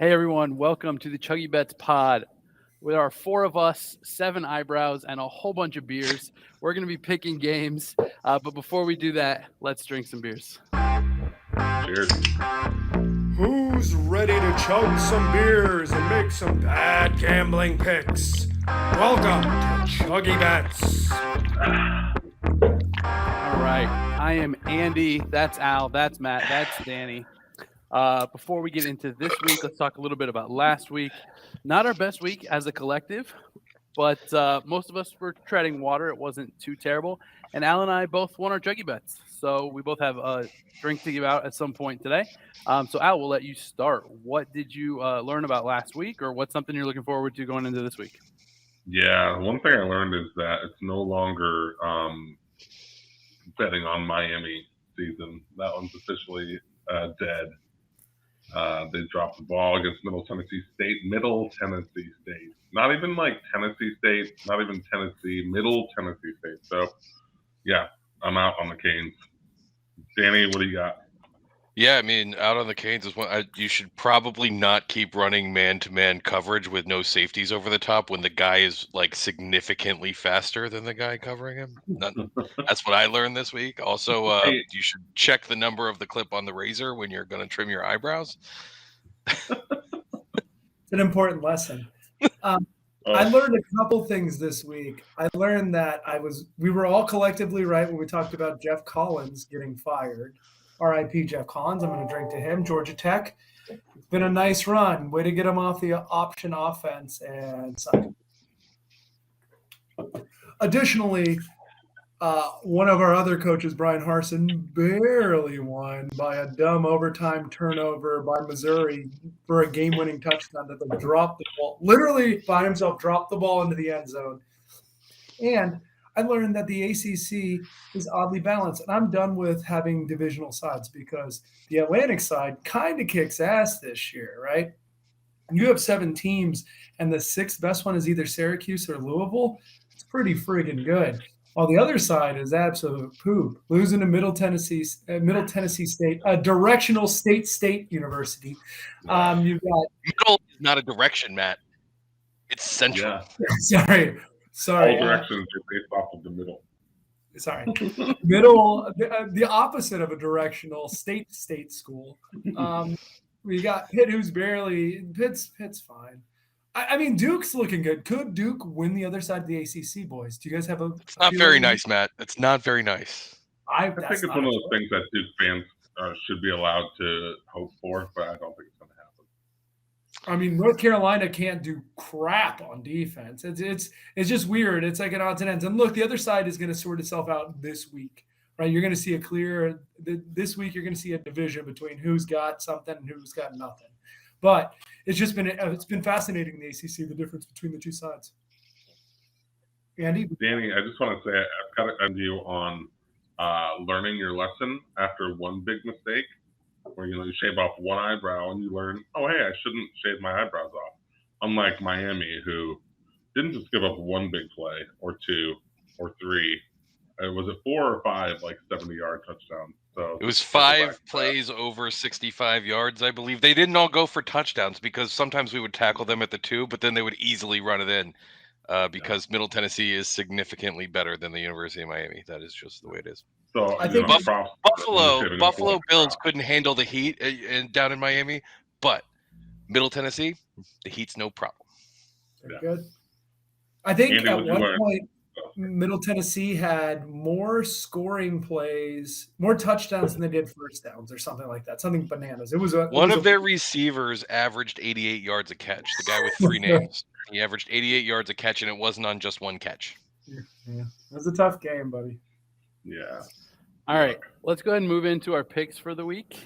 Hey everyone, welcome to the ChuggieBets Pod. With our four of us, 7 eyebrows, and a whole bunch of beers, we're going to be picking games. But before we do that, let's drink some beers. Cheers. Who's ready to chug some beers and make some bad gambling picks? Welcome to ChuggieBets. All right, I am Andy. That's Al. That's Matt. That's Danny. Before we get into this week, let's talk a little bit about last week. Not our best week as a collective, but most of us were treading water. It wasn't too terrible. And Al and I both won our Chuggy bets. So we both have a drink to give out at some point today. So Al, we'll let you start. What did you learn about last week, or what's something you're looking forward to going into this week? Yeah, one thing I learned is that it's no longer betting on Miami season. That one's officially dead. They dropped the ball against Middle Tennessee State. Not even like Tennessee State, not even Tennessee, Middle Tennessee State. So, yeah, I'm out on the Canes. Danny, what do you got? Yeah, I mean, out on the Canes is one. You should probably not keep running man-to-man coverage with no safeties over the top when the guy is like significantly faster than the guy covering him. That's what I learned this week. Also, you should check the number of the clip on the razor when you're going to trim your eyebrows. It's an important lesson. I learned a couple things this week. I learned that we were all collectively right when we talked about Geoff Collins getting fired. R.I.P. Geoff Collins. I'm going to drink to him. Georgia Tech. It's been a nice run. Way to get him off the option offense and suck. Additionally, one of our other coaches, Brian Harsin, barely won by a dumb overtime turnover by Missouri for a game-winning touchdown that they dropped the ball. Literally by himself, dropped the ball into the end zone. And I learned that the ACC is oddly balanced, and I'm done with having divisional sides because the Atlantic side kind of kicks ass this year, right? You have 7 teams, and the 6th best one is either Syracuse or Louisville. It's pretty friggin' good. While the other side is absolute poop, losing to Middle Tennessee State, a directional state university. You've got Middle is not a direction, Matt. It's central. Yeah. Sorry. All directions are based off of the middle. Sorry. Middle, the opposite of a directional state school. We got Pitt, who's Pitt's fine. I mean, Duke's looking good. Could Duke win the other side of the ACC, boys? Do you guys have a? It's not very nice, Matt. It's not very nice. I think it's one of those things that Duke fans should be allowed to hope for, but I don't think it's going to happen. I mean, North Carolina can't do crap on defense. It's just weird. It's like an odds and ends. And look, the other side is going to sort itself out this week, right? You're going to see this week. You're going to see a division between who's got something and who's got nothing. But it's been fascinating in the ACC, the difference between the two sides. Andy? Danny, I just want to say I've got to end you on learning your lesson after one big mistake, where you shave off one eyebrow and you learn, oh hey, I shouldn't shave my eyebrows off. Unlike Miami, who didn't just give up one big play or 2 or 3. Was it 4 or 5 like 70-yard touchdowns? So it was 5 plays over 65 yards, I believe. They didn't all go for touchdowns because sometimes we would tackle them at the 2, but then they would easily run it in because Middle Tennessee is significantly better than the University of Miami. That is just the way it is. So I think Buffalo Bills couldn't handle the heat down in Miami, but Middle Tennessee, the heat's no problem. Very good. I think Andy, at one point, Middle Tennessee had more scoring plays, more touchdowns than they did first downs or something like that. Something bananas. One of their receivers averaged 88 yards a catch. The guy with 3 names. He averaged 88 yards a catch, and it wasn't on just one catch. Yeah. It was a tough game, buddy. Yeah. All right, let's go ahead and move into our picks for the week.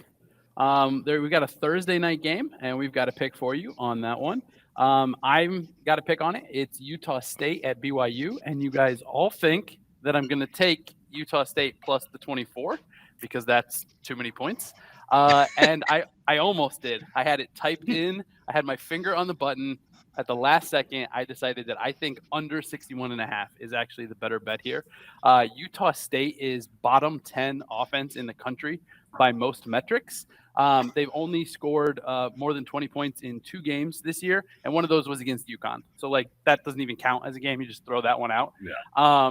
We got a Thursday night game, and we've got a pick for you on that one. I've got a pick on it. It's Utah State at BYU, and you guys all think that I'm going to take Utah State plus the 24 because that's too many points. And I almost did. I had it typed in. I had my finger on the button. At the last second, I decided that I think under 61.5 is actually the better bet here. Utah State is bottom 10 offense in the country by most metrics. They've only scored more than 20 points in 2 games this year, and one of those was against UConn. So like that doesn't even count as a game. You just throw that one out. Yeah.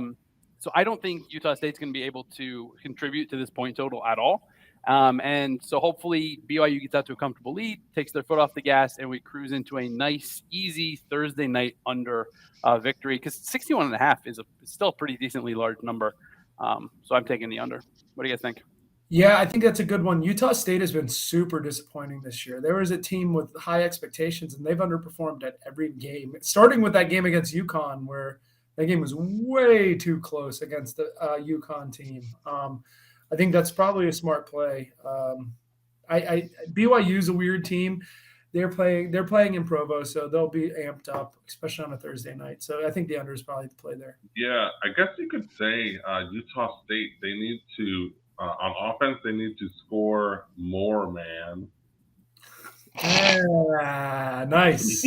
So I don't think Utah State's going to be able to contribute to this point total at all. And so hopefully BYU gets out to a comfortable lead, takes their foot off the gas, and we cruise into a nice, easy Thursday night under victory, because 61.5 is still a pretty decently large number. So I'm taking the under. What do you guys think? Yeah, I think that's a good one. Utah State has been super disappointing this year. There was a team with high expectations, and they've underperformed at every game, starting with that game against UConn, where that game was way too close against the UConn team. I think that's probably a smart play. BYU's a weird team. They're playing in Provo, so they'll be amped up, especially on a Thursday night. So I think the under is probably the play there. Yeah, I guess you could say Utah State, they need to, on offense, they need to score more, man. Nice.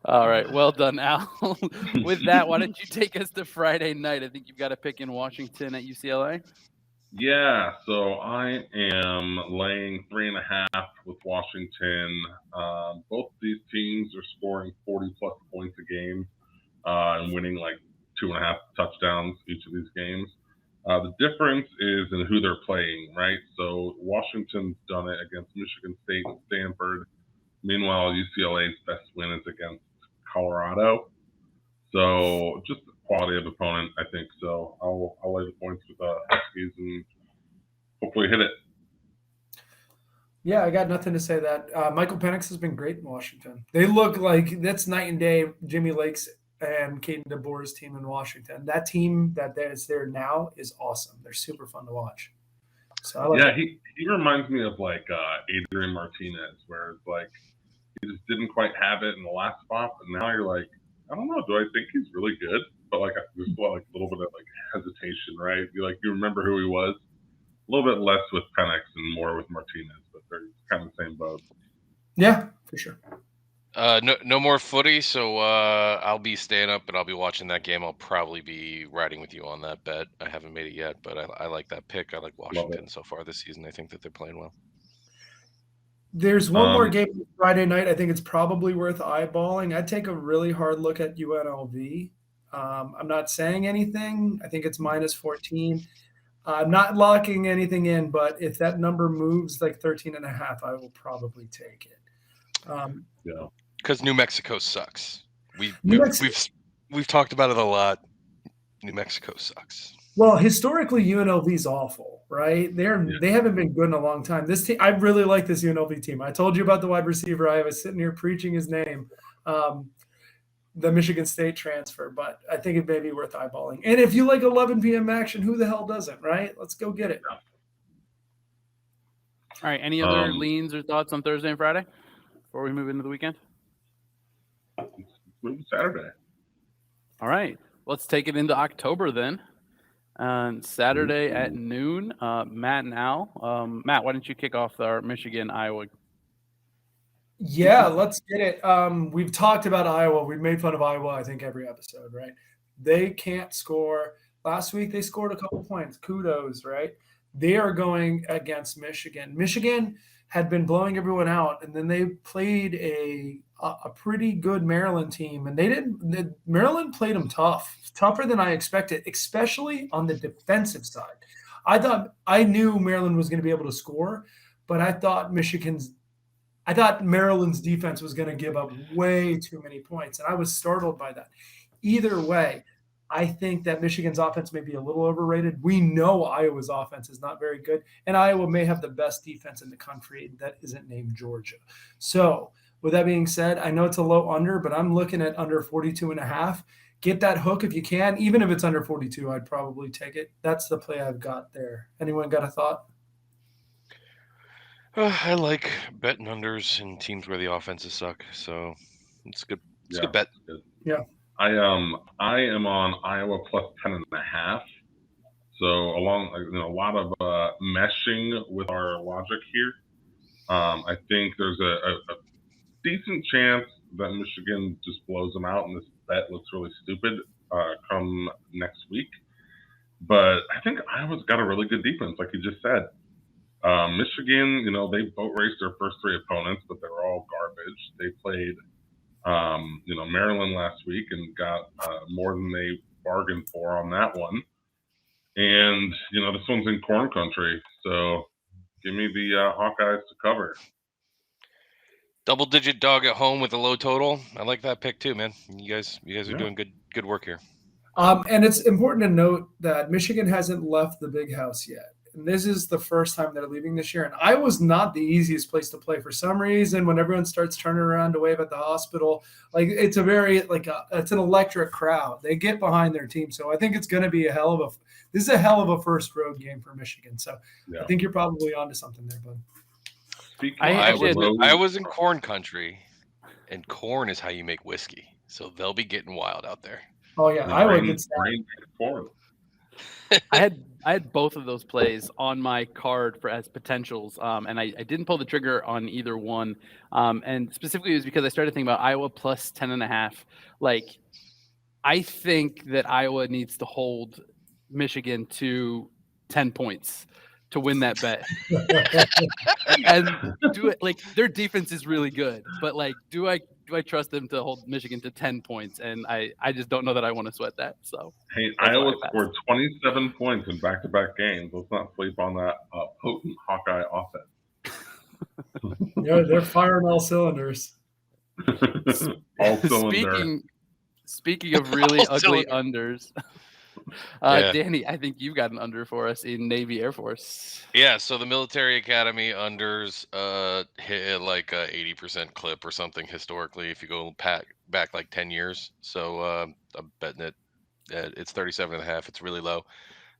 All right. Well done, Al. With that, why don't you take us to Friday night? I think you've got a pick in Washington at UCLA. Yeah, so I am laying 3.5 with Washington. Both these teams are scoring 40-plus points a game and winning like 2.5 touchdowns each of these games. The difference is in who they're playing, right? So Washington's done it against Michigan State and Stanford. Meanwhile, UCLA's best win is against Colorado. So just the quality of opponent, I think. So I'll lay the points with the Huskies and hopefully hit it. Yeah, I got nothing to say to that. Michael Penix has been great in Washington. They look like that's night and day. Jimmy Lakes and Caden DeBoer's team in Washington. That team that is there now is awesome. They're super fun to watch. So I like that. He reminds me of like Adrian Martinez, where it's like he just didn't quite have it in the last spot, and now you're like, I don't know, do I think he's really good? But like there's like a little bit of like hesitation, right? You remember who he was. A little bit less with Penix and more with Martinez, but they're kind of the same boat. Yeah, for sure. No more footy, so I'll be staying up, but I'll be watching that game. I'll probably be riding with you on that bet. I haven't made it yet, but I like that pick. I like Washington so far this season. I think that they're playing well. There's one more game Friday night. I think it's probably worth eyeballing. I'd take a really hard look at UNLV. I'm not saying anything. I think it's -14. I'm not locking anything in, but if that number moves like 13.5, I will probably take it. Yeah. Because New Mexico sucks. We've talked about it a lot. New Mexico sucks. Well, historically, UNLV's awful, right? They haven't been good in a long time. This team, I really like this UNLV team. I told you about the wide receiver. I was sitting here preaching his name, the Michigan State transfer, but I think it may be worth eyeballing. And if you like 11 p.m. action, who the hell doesn't, right? Let's go get it. All right. Any other leans or thoughts on Thursday and Friday before we move into the weekend? Saturday. All right. Let's take it into October then. Saturday at noon, Matt and Al. Matt, why don't you kick off our Michigan-Iowa? Yeah, let's get it. We've talked about Iowa. We've made fun of Iowa, I think, every episode, right? They can't score. Last week, they scored a couple points. Kudos, right? They are going against Michigan. Michigan had been blowing everyone out, and then they played a pretty good Maryland team, and Maryland played them tougher than I expected, especially on the defensive side. I knew Maryland was going to be able to score, but I thought Maryland's defense was going to give up way too many points, and I was startled by that. Either way, I think that Michigan's offense may be a little overrated. We know Iowa's offense is not very good, and Iowa may have the best defense in the country that isn't named Georgia. So with that being said, I know it's a low under, but I'm looking at under 42.5. Get that hook if you can. Even if it's under 42, I'd probably take it. That's the play I've got there. Anyone got a thought? I like betting unders in teams where the offenses suck, so it's good. It's a good bet. Yeah. I am on Iowa plus 10.5. So along a lot of meshing with our logic here. I think there's a decent chance that Michigan just blows them out, and this bet looks really stupid come next week. But I think Iowa's got a really good defense, like you just said. Michigan, they boat raced their first 3 opponents, but they were all garbage. They played, Maryland last week and got more than they bargained for on that one. And, this one's in corn country. So give me the Hawkeyes to cover. Double-digit dog at home with a low total. I like that pick too, man. You guys are doing good work here. And it's important to note that Michigan hasn't left the big house yet. And this is the first time they're leaving this year. And Iowa's not the easiest place to play for some reason. When everyone starts turning around to wave at the hospital, it's a very it's an electric crowd. They get behind their team. So I think it's going to be this is a hell of a first road game for Michigan. So I think you're probably onto something there, bud. I was in corn country, and corn is how you make whiskey. So they'll be getting wild out there. Oh yeah, Iowa gets corn. I had both of those plays on my card as potentials, and I didn't pull the trigger on either one. And specifically, it was because I started thinking about Iowa plus 10.5. I think that Iowa needs to hold Michigan to 10 points to win that bet. And do it their defense is really good, but do I trust them to hold Michigan to 10 points? And I just don't know that I want to sweat that. So hey, Iowa scored 27 points in back-to-back games. Let's not sleep on that potent Hawkeye offense. Yeah, they're firing all cylinders. All cylinder. Speaking of really ugly unders. Danny, I think you've got an under for us in Navy Air Force. Yeah, so the military academy unders hit like a 80% clip or something historically if you go back 10 years. So I'm betting it. It's 37.5. It's really low.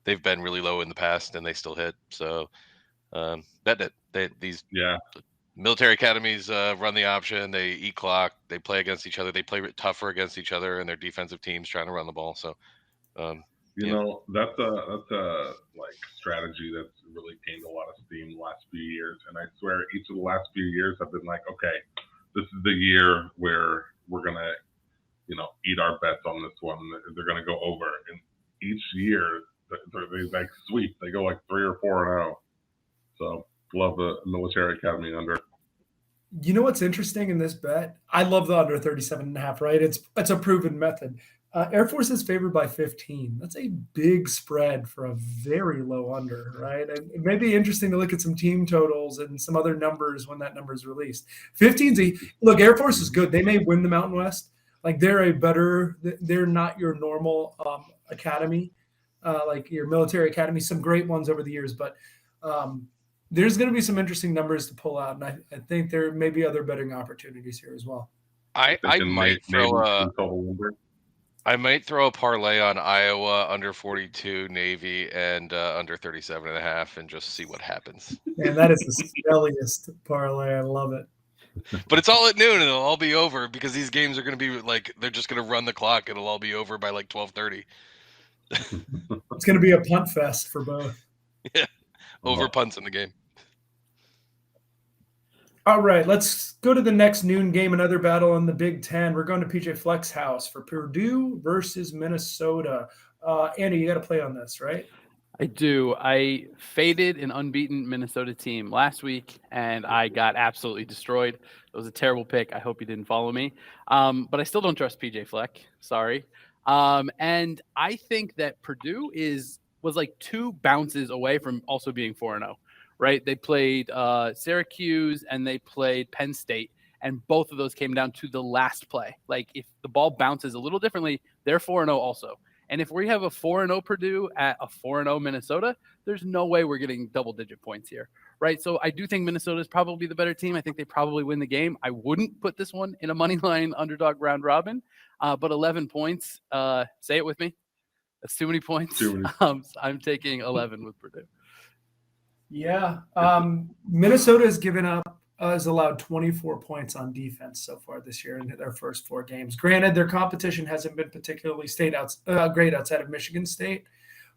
They've been really low in the past and they still hit. So betting it. These military academies run the option. They eat clock. They play against each other. They play tougher against each other and their defensive teams trying to run the ball. So that's a strategy that's really gained a lot of steam the last few years. And I swear each of the last few years I've been okay, this is the year where we're going to, eat our bets on this one. They're going to go over. And each year they sweep. They go 3 or 4-0. So love the military academy under. You know what's interesting in this bet? I love the under 37.5, right? It's a proven method. Air Force is favored by 15. That's a big spread for a very low under, right? And it may be interesting to look at some team totals and some other numbers when that number is released. 15's look, Air Force is good. They may win the Mountain West. They're not your normal academy, your military academy. Some great ones over the years, but there's going to be some interesting numbers to pull out, and I think there may be other betting opportunities here as well. I might throw a parlay on Iowa under 42 Navy and under 37.5 and just see what happens. Man, that is the smelliest parlay. I love it. But it's all at noon and it'll all be over because these games are going to be they're just going to run the clock. It'll all be over by 12:30. It's going to be a punt fest for both. Yeah, over punts in the game. All right, let's go to the next noon game, another battle in the Big Ten. We're going to PJ Fleck's house for Purdue versus Minnesota. Andy, you got to play on this, right? I do. I faded an unbeaten Minnesota team last week, and I got absolutely destroyed. It was a terrible pick. I hope you didn't follow me. But I still don't trust PJ Fleck. Sorry. And I think that Purdue was 2 bounces away from also being 4-0. Right? They played Syracuse and they played Penn State, and both of those came down to the last play. If the ball bounces a little differently, they're 4-0 also. And if we have a 4-0 Purdue at a 4-0 Minnesota, there's no way we're getting double-digit points here, right? So I do think Minnesota is probably the better team. I think they probably win the game. I wouldn't put this one in a money line underdog round robin, but 11 points. Say it with me. That's too many points. I'm taking 11 with Purdue. Yeah. Minnesota has allowed 24 points on defense so far this year in their first 4 games. Granted, their competition hasn't been particularly great outside of Michigan State,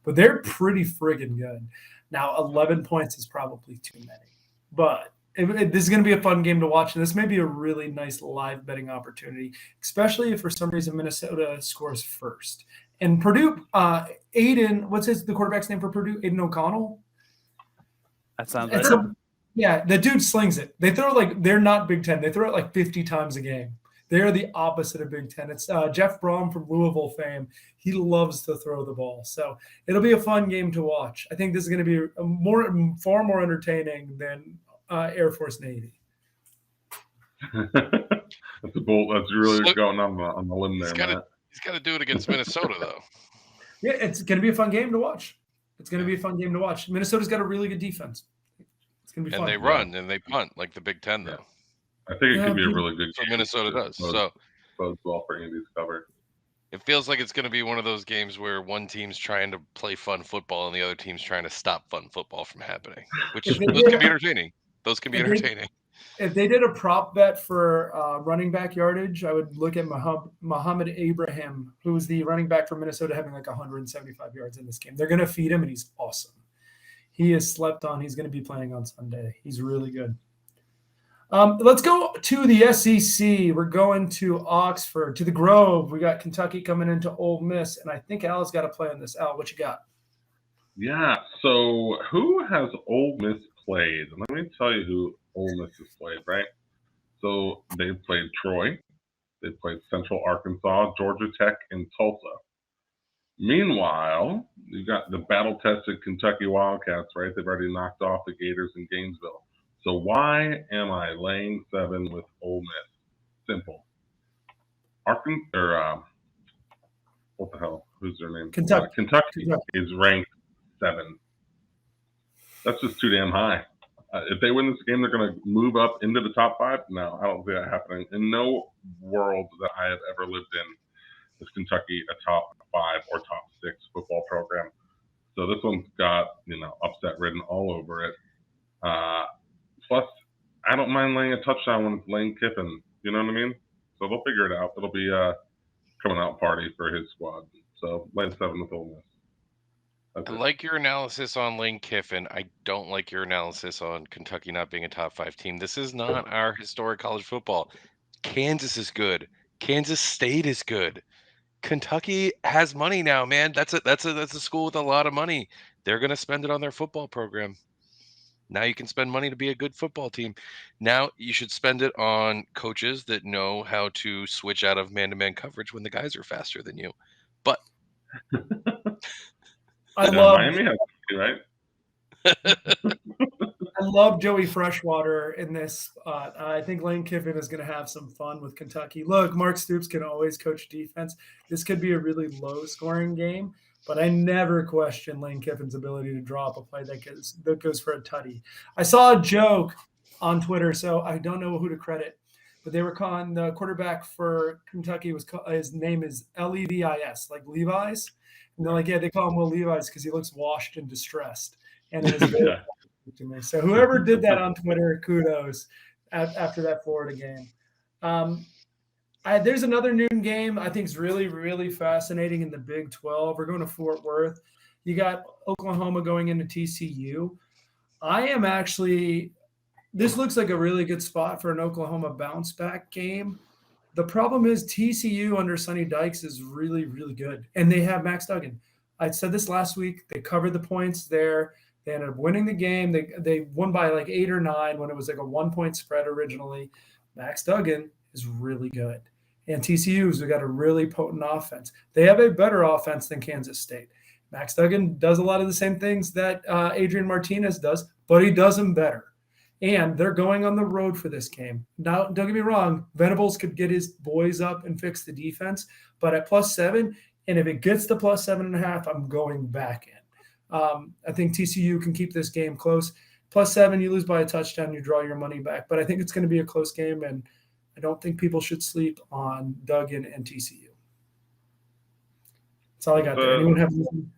but they're pretty friggin' good. Now, 11 points is probably too many, but this is going to be a fun game to watch, and this may be a really nice live betting opportunity, especially if for some reason Minnesota scores first. And Purdue, Aiden, the quarterback's name for Purdue? Aiden O'Connell? That sounds It's right. yeah, the dude slings it. They're not Big Ten. They throw it like 50 times a game. They're the opposite of Big Ten. It's Jeff Brom from Louisville fame. He loves to throw the ball. So it'll be a fun game to watch. I think this is going to be far more entertaining than Air Force Navy. That's really going on the limb there, Matt. He's got to do it against Minnesota, though. Yeah, it's going to be a fun game to watch. Minnesota's got a really good defense. It's going to be fun. And they run and they punt like the Big Ten, though. I think it could be a really good game. game. Minnesota does. So bodes well for Andy's cover. It feels like it's going to be one of those games where one team's trying to play fun football and the other team's trying to stop fun football from happening, which those can be entertaining. If they did a prop bet for running back yardage, I would look at Muhammad Abraham, who's the running back for Minnesota, having like 175 yards in this game. They're going to feed him, and he's awesome. He is slept on. He's going to be playing on Sunday. He's really good. Let's go to the SEC. We're going to Oxford, to the Grove. We got Kentucky coming into Ole Miss, and I think Al's got to play on this. Al, what you got? Yeah, so who has Ole Miss played? Let me tell you who Ole Miss has played, right? So they played Troy, they played Central Arkansas, Georgia Tech, and Tulsa. Meanwhile, you got the battle-tested Kentucky Wildcats, right? They've already knocked off the Gators in Gainesville. So why am I laying 7 with Ole Miss? Simple. What the hell? Who's their name? Kentucky is ranked 7. That's just too damn high. If they win this game, they're going to move up into the top 5. No, I don't see that happening. In no world that I have ever lived in is Kentucky a top 5 or top 6 football program. So this one's got, upset written all over it. Plus, I don't mind laying a touchdown when it's Lane Kiffin. You know what I mean? So they'll figure it out. It'll be a coming out party for his squad. So lay 7 with Ole Miss. I like your analysis on Lane Kiffin. I don't like your analysis on Kentucky not being a top 5 team. This is not our historic college football. Kansas is good. Kansas State is good. Kentucky has money now, man. That's a school with a lot of money. They're going to spend it on their football program. Now you can spend money to be a good football team. Now you should spend it on coaches that know how to switch out of man-to-man coverage when the guys are faster than you. But Miami has to, right? I love Joey Freshwater in this spot. I think Lane Kiffin is going to have some fun with Kentucky. Look, Mark Stoops can always coach defense. This could be a really low-scoring game, but I never question Lane Kiffin's ability to draw up a play that goes for a tutty. I saw a joke on Twitter, so I don't know who to credit, but they were calling the quarterback for Kentucky his name is Levis, like Levi's. And they're like, yeah, they call him Will Levi's because he looks washed and distressed. And it was very to me. So whoever did that on Twitter, kudos after that Florida game. There's another noon game I think is really, really fascinating in the Big 12. We're going to Fort Worth. You got Oklahoma going into TCU. This looks like a really good spot for an Oklahoma bounce back game. The problem is TCU under Sonny Dykes is really, really good. And they have Max Duggan. I said this last week. They covered the points there. They ended up winning the game. They won by like 8 or 9 when it was like a 1-point spread originally. Max Duggan is really good. And TCU's got a really potent offense. They have a better offense than Kansas State. Max Duggan does a lot of the same things that Adrian Martinez does, but he does them better. And they're going on the road for this game. Now, don't get me wrong, Venables could get his boys up and fix the defense, but at +7, and if it gets to +7.5, I'm going back in. I think TCU can keep this game close. +7, you lose by a touchdown, you draw your money back. But I think it's going to be a close game, and I don't think people should sleep on Duggan and TCU. That's all I got there. Anyone have anything?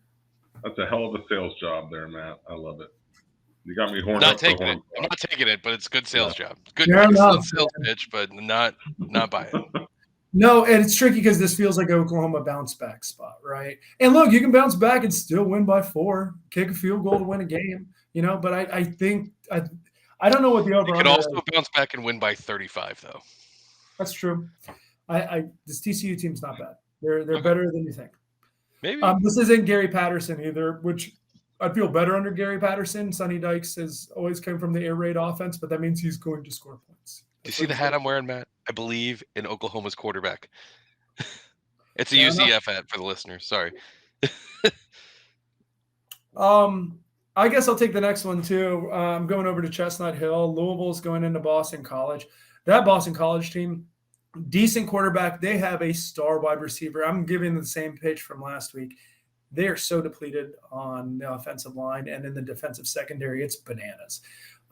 That's a hell of a sales job there, Matt. I love it. You got me horned I'm up. I'm not taking it, but it's a good sales job. Good sales pitch, but not buying it. No, and it's tricky because this feels like an Oklahoma bounce back spot, right? And look, you can bounce back and still win by 4, kick a field goal to win a game, but I think I don't know what the over. You could also bounce back and win by 35, though. That's true. This TCU team's not bad. They're better than you think. Maybe this isn't Gary Patterson either, which I'd feel better under Gary Patterson. Sonny Dykes has always come from the air raid offense, but that means he's going to score points. Do you see the hat I'm wearing, Matt? I believe in Oklahoma's quarterback. It's a Fair UCF hat for the listeners. Sorry. I guess I'll take the next one too. I'm going over to Chestnut Hill. Louisville's going into Boston College. That Boston College team, decent quarterback. They have a star wide receiver. I'm giving the same pitch from last week. They are so depleted on the offensive line and in the defensive secondary. It's bananas.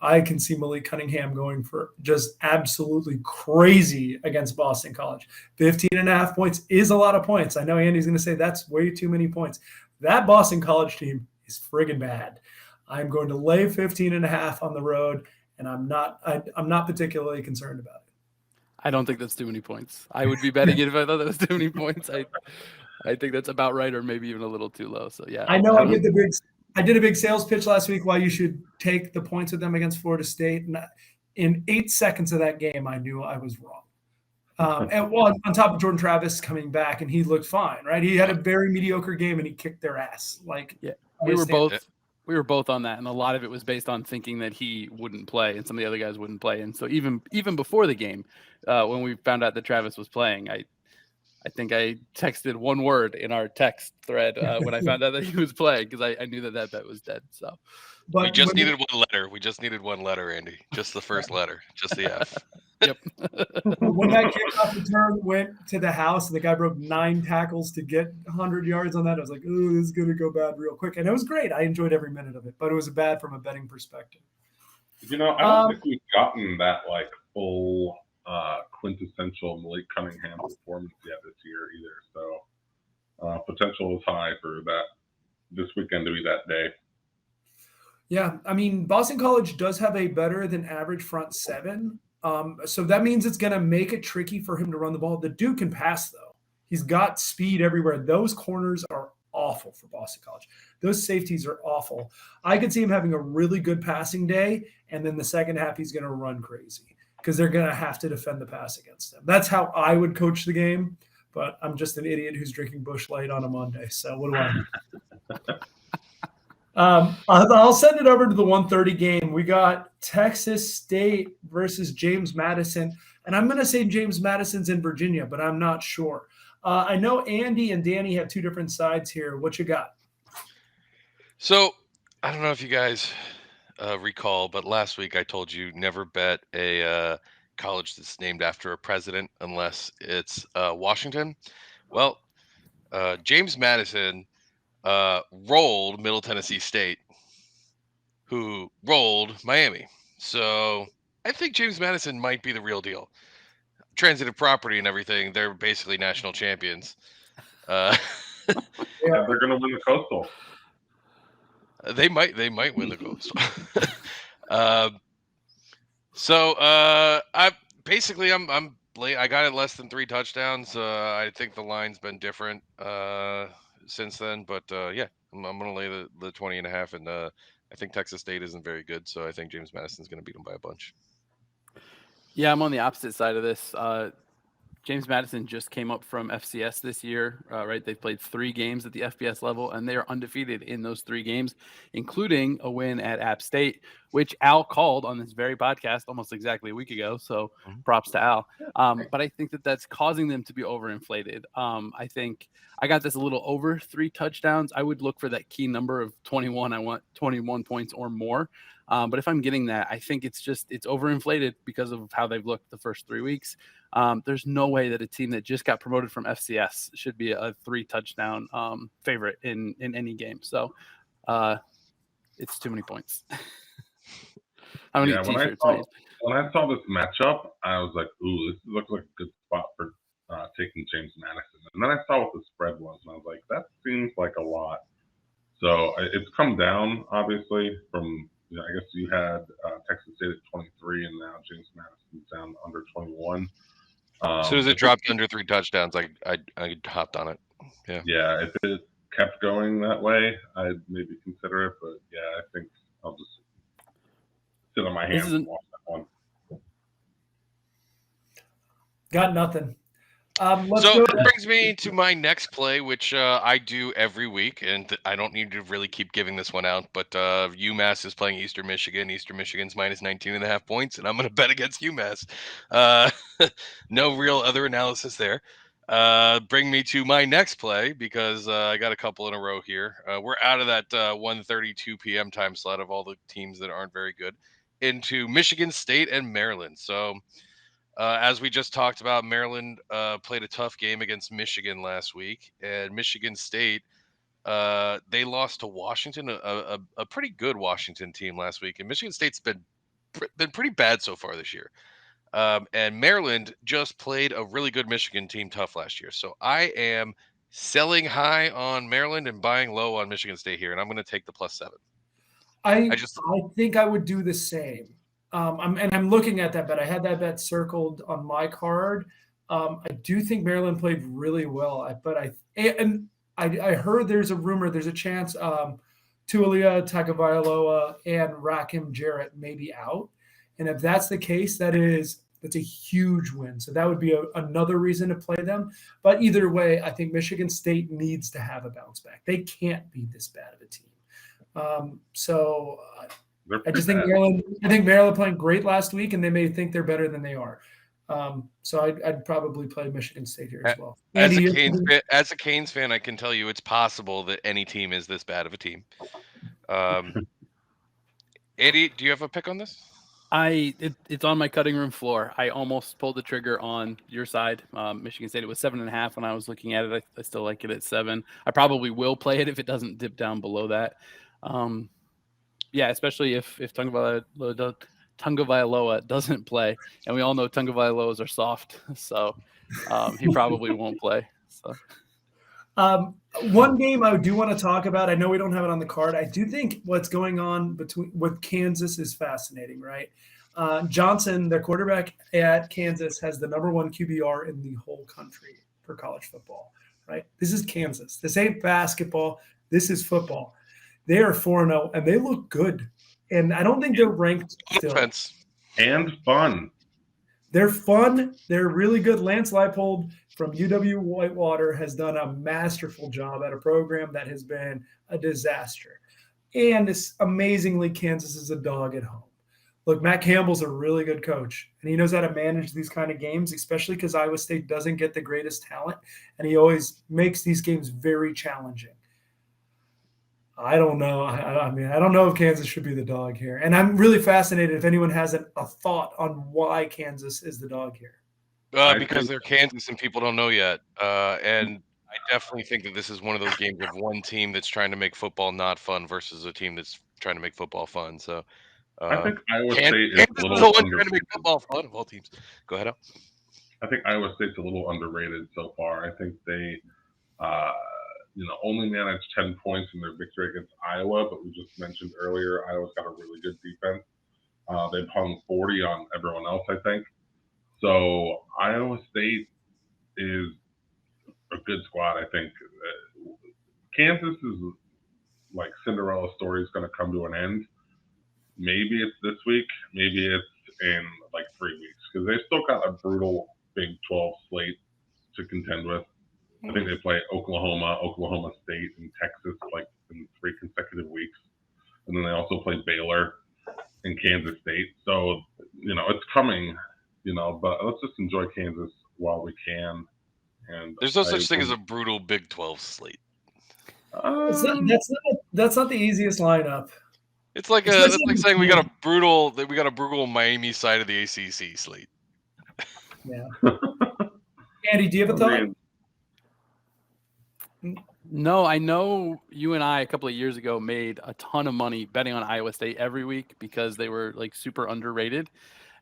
I can see Malik Cunningham going for just absolutely crazy against Boston College. 15.5 points is a lot of points. I know Andy's going to say that's way too many points. That Boston College team is friggin' bad. I'm going to lay 15.5 on the road, and I'm not particularly concerned about it. I don't think that's too many points. I would be betting it if I thought that was too many points. I think that's about right, or maybe even a little too low. So yeah, I know I did a big sales pitch last week why you should take the points with them against Florida State, and in 8 seconds of that game, I knew I was wrong. And well, on top of Jordan Travis coming back, and he looked fine, right? He had a very mediocre game, and he kicked their ass. Like, yeah, we were both on that, and a lot of it was based on thinking that he wouldn't play, and some of the other guys wouldn't play. And so even before the game, when we found out that Travis was playing, I think I texted one word in our text thread when I found out that he was playing, because I knew that bet was dead. So, but we just needed one letter. We just needed one letter, Andy. Just the first letter, just the F. Yep. When that kickoff return went to the house and the guy broke 9 tackles to get 100 yards on that, I was like, "Oh, this is going to go bad real quick." And it was great. I enjoyed every minute of it, but it was bad from a betting perspective. I don't think we've gotten that like full quintessential Malik Cunningham performance yet this year either. So potential is high for that this weekend to be that day. Yeah, I mean, Boston College does have a better than average front seven. So that means it's going to make it tricky for him to run the ball. The dude can pass, though. He's got speed everywhere. Those corners are awful for Boston College. Those safeties are awful. I could see him having a really good passing day, and then the second half he's going to run crazy because they're going to have to defend the pass against him. That's how I would coach the game, but I'm just an idiot who's drinking Busch Light on a Monday. So what do I do? I'll send it over to the 1:30 game. We got Texas State versus James Madison, and I'm going to say James Madison's in Virginia, but I'm not sure. I know Andy and Danny have 2 different sides here. What you got? So I don't know if you guys recall, but last week I told you never bet a college that's named after a president unless it's Washington. Well, James Madison rolled Middle Tennessee State, who rolled Miami. So I think James Madison might be the real deal. Transitive property and everything, they're basically national champions. Yeah, they're going to win the Coastal. They might win the Coastal. I got it less than 3 touchdowns. I think the line's been different since then, but yeah, I'm going to lay the 20.5, and I think Texas State isn't very good, so I think James Madison's going to beat them by a bunch. Yeah, I'm on the opposite side of this. James Madison just came up from FCS this year, right? They've played 3 games at the FBS level, and they are undefeated in those 3 games, including a win at App State, which Al called on this very podcast almost exactly a week ago. So props to Al. But I think that's causing them to be overinflated. I think I got this a little over 3 touchdowns. I would look for that key number of 21. I want 21 points or more. But if I'm getting that, I think it's overinflated because of how they've looked the first 3 weeks. There's no way that a team that just got promoted from FCS should be a 3 touchdown favorite in any game. So it's too many points. How many t-shirts? When I saw this matchup, I was like, ooh, this looks like a good spot for taking James Madison. And then I saw what the spread was, and I was like, that seems like a lot. So it's come down, obviously, from, I guess you had Texas State at 23, and now James Madison's down under 21. As soon as it dropped under 3 touchdowns, I hopped on it. Yeah. If it kept going that way, I'd maybe consider it. But yeah, I think I'll just sit on my hands and watch that one. Got nothing. Let's So go. that brings me to my next play, which I do every week, and I don't need to really keep giving this one out. But UMass is playing Eastern Michigan. Eastern Michigan's minus 19.5 points, and I'm going to bet against UMass. No real other analysis there. Bring me to my next play because I got a couple in a row here. We're out of that 1:32 p.m. time slot of all the teams that aren't very good into Michigan State and Maryland. So. As we just talked about, Maryland played a tough game against Michigan last week, and Michigan State they lost to Washington, a pretty good Washington team last week. And Michigan State's been pretty bad so far this year. And Maryland just played a really good Michigan team tough last year. So I am selling high on Maryland and buying low on Michigan State here, and I'm going to take the +7. I think I would do the same. I'm looking at that bet. I had that bet circled on my card. I do think Maryland played really well, but I heard there's a rumor, there's a chance Tualia Tagovailoa and Rakim Jarrett may be out, and if that's the case, that's a huge win. So that would be another reason to play them. But either way, I think Michigan State needs to have a bounce back. They can't be this bad of a team. I just think Maryland playing great last week, and they may think they're better than they are. So I'd probably play Michigan State here as well. As a Canes fan, I can tell you it's possible that any team is this bad of a team. Andy, do you have a pick on this? It's on my cutting room floor. I almost pulled the trigger on your side. Michigan State, it was 7.5 when I was looking at it. I still like it at 7. I probably will play it if it doesn't dip down below that. Yeah, especially if Tagovailoa doesn't play, and we all know Tagovailoas are soft, so he probably won't play. So, one game I do want to talk about. I know we don't have it on the card. I do think what's going on with Kansas is fascinating, right? Johnson, their quarterback at Kansas, has the #1 QBR in the whole country for college football, right? This is Kansas. This ain't basketball. This is football. They are 4-0, and they look good. And I don't think they're ranked still. And fun. They're fun. They're really good. Lance Leipold from UW-Whitewater has done a masterful job at a program that has been a disaster. And it's amazingly, Kansas is a dog at home. Look, Matt Campbell's a really good coach, and he knows how to manage these kind of games, especially because Iowa State doesn't get the greatest talent, and he always makes these games very challenging. I don't know. I don't know if Kansas should be the dog here. And I'm really fascinated if anyone has a thought on why Kansas is the dog here. Because they're Kansas and people don't know yet. And I definitely think that this is one of those games of one team that's trying to make football not fun versus a team that's trying to make football fun. So I think Iowa State is a little trying to make football fun of all teams. Go ahead, Al. I think Iowa State's a little underrated so far. I think they only managed 10 points in their victory against Iowa, but we just mentioned earlier, Iowa's got a really good defense. They've hung 40 on everyone else, I think. So Iowa State is a good squad, I think. Kansas is like Cinderella story is going to come to an end. Maybe it's this week. Maybe it's in like 3 weeks because they've still got a brutal Big 12 slate to contend with. I think they play Oklahoma, Oklahoma State, and Texas like in 3 consecutive weeks. And then they also play Baylor and Kansas State. So, it's coming, but let's just enjoy Kansas while we can. And there's no such thing as a brutal Big 12 slate. That's not the easiest lineup. It's like saying we got a brutal Miami side of the ACC slate. Yeah. Andy, do you have a thought? No, I know you and I a couple of years ago made a ton of money betting on Iowa State every week because they were like super underrated.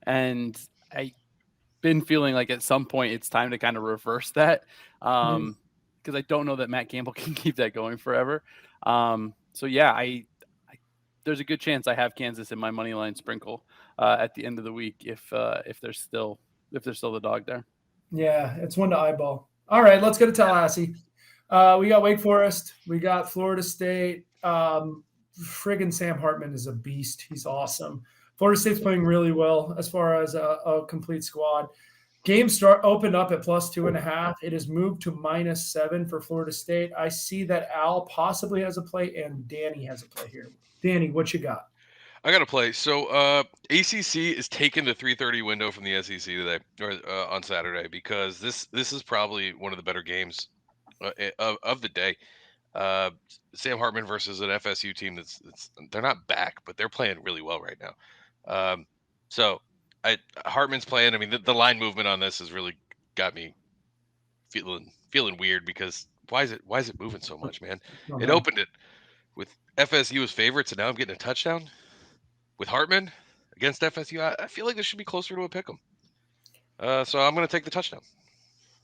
And I've been feeling like at some point it's time to kind of reverse that because I don't know that Matt Campbell can keep that going forever. So yeah, there's a good chance I have Kansas in my money line sprinkle at the end of the week if they're still the dog there. Yeah, it's one to eyeball. All right, let's go to Tallahassee. We got Wake Forest. We got Florida State. Friggin' Sam Hartman is a beast. He's awesome. Florida State's playing really well as far as a complete squad. Game opened up at +2.5. It has moved to -7 for Florida State. I see that Al possibly has a play and Danny has a play here. Danny, what you got? I got to play. So ACC is taking the 3:30 window from the SEC today or on Saturday because this is probably one of the better games of the day. Sam Hartman versus an FSU team they're not back, but they're playing really well right now. So Hartman's playing. I mean, the line movement on this has really got me feeling weird because why is it moving so much, man? It opened it with FSU as favorites, and now I'm getting a touchdown with Hartman against FSU. I feel like this should be closer to a pick'em. So I'm going to take the touchdown.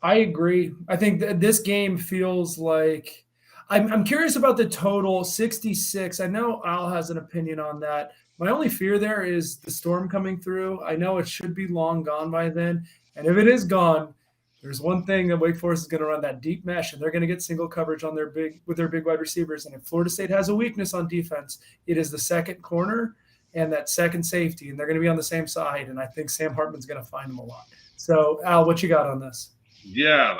I agree. I think this game feels like I'm curious about the total 66. I know Al has an opinion on that. My only fear there is the storm coming through. I know it should be long gone by then. And if it is gone, there's one thing that Wake Forest is going to run that deep mesh, and they're going to get single coverage on their big wide receivers. And if Florida State has a weakness on defense, it is the second corner and that second safety, and they're going to be on the same side. And I think Sam Hartman's going to find them a lot. So, Al, what you got on this? Yeah,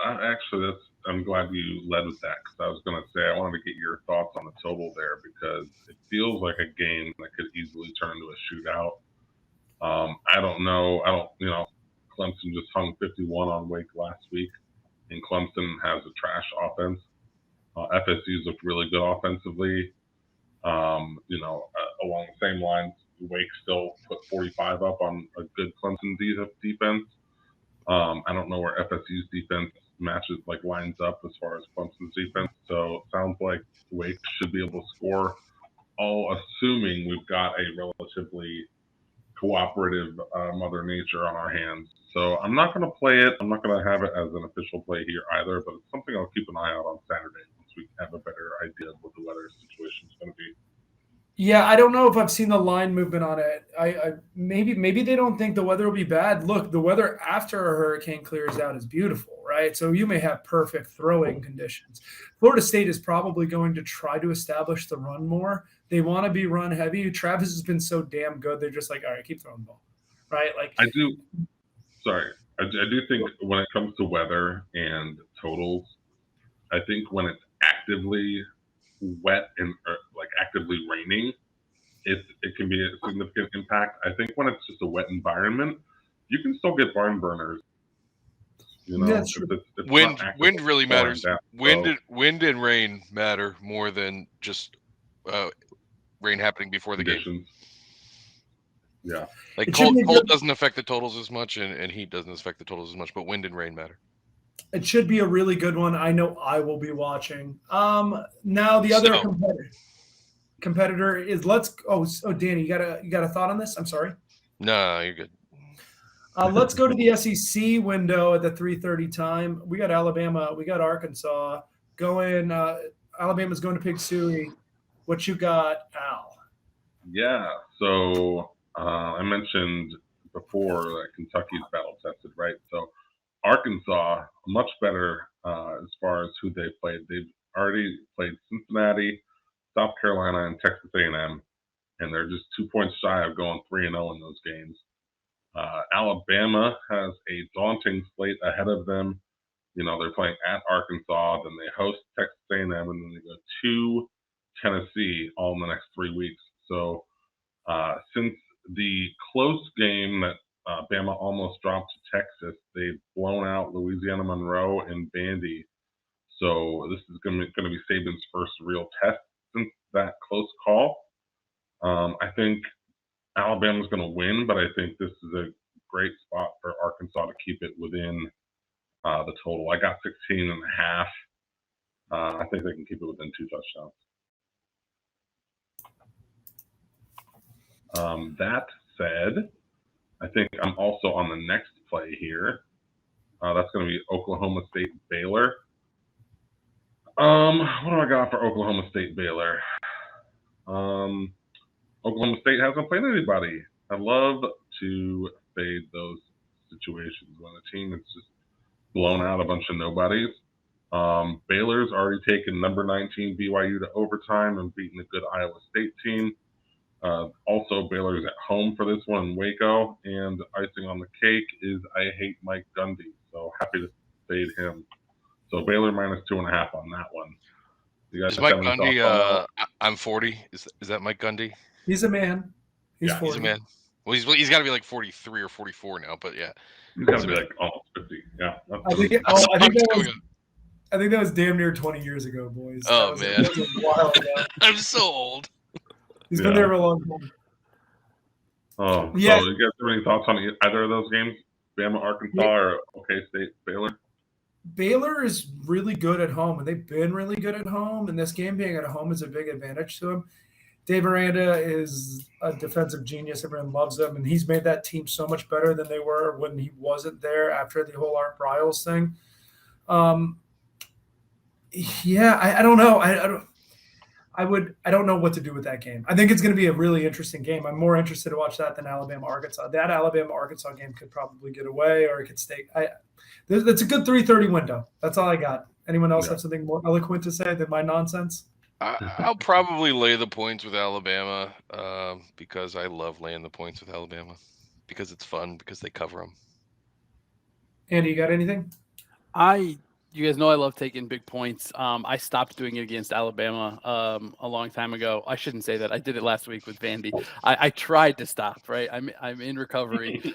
I'm glad you led with that because I was going to say I wanted to get your thoughts on the total there because it feels like a game that could easily turn into a shootout. I don't know. Clemson just hung 51 on Wake last week, and Clemson has a trash offense. FSU's looked really good offensively. Along the same lines, Wake still put 45 up on a good Clemson defense. I don't know where FSU's defense lines up as far as Clemson's defense. So it sounds like Wake should be able to score, all assuming we've got a relatively cooperative Mother Nature on our hands. So I'm not going to play it. I'm not going to have it as an official play here either, but it's something I'll keep an eye out on Saturday once we have a better idea of what the weather situation is going to be. Yeah, I don't know if I've seen the line movement on it. I maybe they don't think the weather will be bad. Look, the weather after a hurricane clears out is beautiful, right? So you may have perfect throwing conditions. Florida State is probably going to try to establish the run more. They want to be run heavy. Travis has been so damn good. They're just like, all right, keep throwing the ball, right? I do think when it comes to weather and totals, I think when it's actively wet and actively raining, it can be a significant impact. I think when it's just a wet environment, you can still get barn burners. That's true. If wind really matters. Wind and rain matter more than just rain happening before the game. Yeah, cold doesn't affect the totals as much, and heat doesn't affect the totals as much, but wind and rain matter. It should be a really good one. I know I will be watching. Now the other competitor is Danny, you got a thought on this? I'm sorry. No, you're good. Let's go to the SEC window at the 3:30 time. We got Alabama. We got Arkansas going. Alabama's going to Pig Suey. What you got, Al? Yeah. So I mentioned before that Kentucky's battle tested, right? So Arkansas, much better as far as who they played. They've already played Cincinnati, South Carolina, and Texas A&M, and they're just 2 points shy of going 3-0 in those games. Alabama has a daunting slate ahead of them. They're playing at Arkansas, then they host Texas A&M, and then they go to Tennessee all in the next 3 weeks. So since the close game that Bama almost dropped to Texas, they've blown out Louisiana Monroe and Vandy. So this is going to be Saban's first real test since that close call. I think Alabama's going to win, but I think this is a great spot for Arkansas to keep it within the total. I got 16.5. I think they can keep it within 2 touchdowns. That said, I think I'm also on the next play here. That's going to be Oklahoma State Baylor. What do I got for Oklahoma State Baylor? Oklahoma State hasn't played anybody. I love to fade those situations when a team is just blown out a bunch of nobodies. Baylor's already taken number 19 BYU to overtime and beaten a good Iowa State team. Also, Baylor's at home for this one in Waco, and icing on the cake is I hate Mike Gundy, so happy to fade him. So Baylor -2.5 on that one. You guys Is Mike have any Gundy? thoughts on I'm 40. Is that Mike Gundy? He's a man. He's Yeah, 40. He's a man. Well, he's got to be like 43 or 44 now. But yeah, He's got to be like almost 50. Yeah. I think that was damn near 20 years ago, boys. Oh, man. That was a while ago. I'm so old. He's been there for a long time. Oh, Yeah. So you guys have any thoughts on either of those games? Bama, Arkansas, or OK State, Baylor? Baylor is really good at home, and they've been really good at home. And this game being at home is a big advantage to them. Dave Aranda is a defensive genius. Everyone loves him, and he's made that team so much better than they were when he wasn't there after the whole Art Briles thing. I don't know. I don't know what to do with that game. I think it's going to be a really interesting game. I'm more interested to watch that than Alabama-Arkansas. That Alabama-Arkansas game could probably get away, or it could stay. That's a good 3:30 window. That's all I got. Anyone else have something more eloquent to say than my nonsense? I'll probably lay the points with Alabama because I love laying the points with Alabama because it's fun because they cover them. Andy, you got anything? You guys know I love taking big points. I stopped doing it against Alabama a long time ago. I shouldn't say that. I did it last week with Vandy. I tried to stop, right? I'm in recovery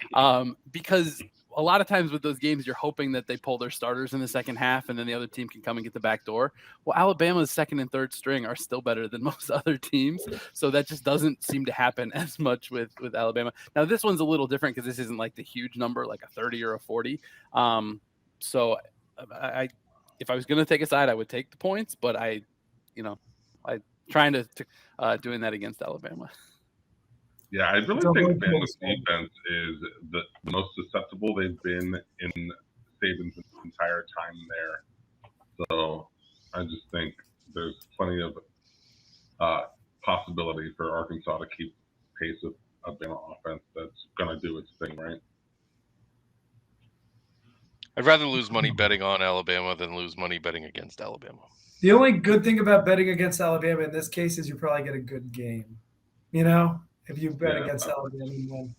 because a lot of times with those games, you're hoping that they pull their starters in the second half and then the other team can come and get the back door. Well, Alabama's second and third string are still better than most other teams. So that just doesn't seem to happen as much with Alabama. Now, this one's a little different because this isn't like the huge number, like a 30 or a 40. So if I was going to take a side, I would take the points, but I trying to doing that against Alabama. Yeah, I really think Bama's defense is the most susceptible they've been in Saban's entire time there. So I just think there's plenty of possibility for Arkansas to keep pace with a Bama offense that's going to do its thing, right? I'd rather lose money betting on Alabama than lose money betting against Alabama. The only good thing about betting against Alabama in this case is you probably get a good game. If you bet against Alabama, you win.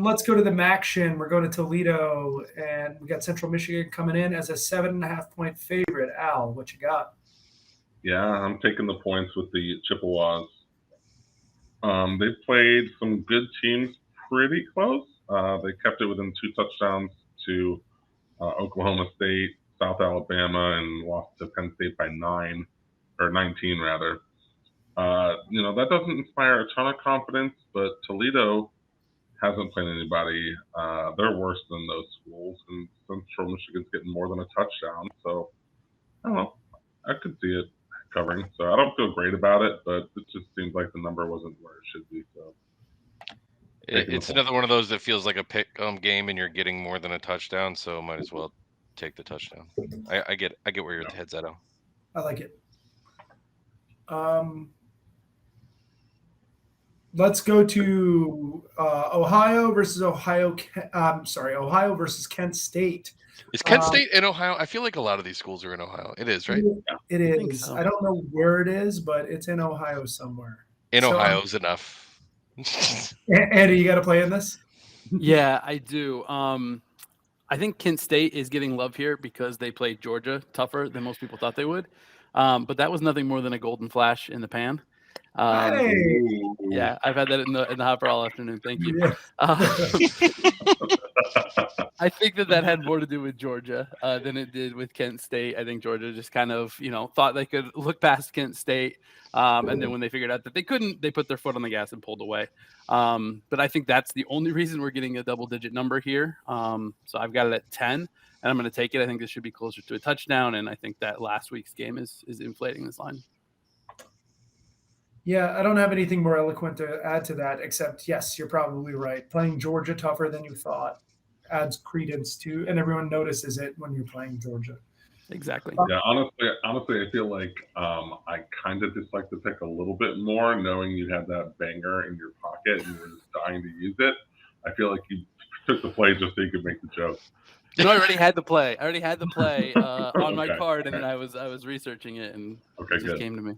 Let's go to the MACtion. We're going to Toledo, and we got Central Michigan coming in as a 7.5-point favorite. Al, what you got? Yeah, I'm taking the points with the Chippewas. They've played some good teams pretty close. They kept it within 2 touchdowns to Oklahoma State, South Alabama, and lost to Penn State by 19 rather. That doesn't inspire a ton of confidence, but Toledo hasn't played anybody. They're worse than those schools, and Central Michigan's getting more than a touchdown. So, I don't know. I could see it covering. So, I don't feel great about it, but it just seems like the number wasn't where it should be. So, it's another one of those that feels like a pick game, and you're getting more than a touchdown, so might as well take the touchdown. I get where your head's at, Al. I like it. Let's go to Ohio versus Ohio versus Kent State. Is Kent State in Ohio? I feel like a lot of these schools are in Ohio. It is, right? It is. I don't know where it is, but it's in Ohio somewhere. Ohio's enough. Andy, you got to play in this? Yeah, I do. I think Kent State is getting love here because they played Georgia tougher than most people thought they would. But that was nothing more than a golden flash in the pan. Yeah, I've had that in the hopper all afternoon. Thank you. Yeah. I think that had more to do with Georgia than it did with Kent State. I think Georgia just kind of, thought they could look past Kent State. And then when they figured out that they couldn't, they put their foot on the gas and pulled away. But I think that's the only reason we're getting a double-digit number here. So I've got it at 10, and I'm going to take it. I think this should be closer to a touchdown, and I think that last week's game is inflating this line. Yeah, I don't have anything more eloquent to add to that, except, yes, you're probably right. Playing Georgia tougher than you thought adds credence to, and everyone notices it when you're playing Georgia. Exactly. Yeah, honestly, I feel like I kind of just like the pick a little bit more, knowing you had that banger in your pocket and you were just dying to use it. I feel like you took the play just so you could make the joke. No, I already had the play. on my card, and then I was researching it, and it just came to me.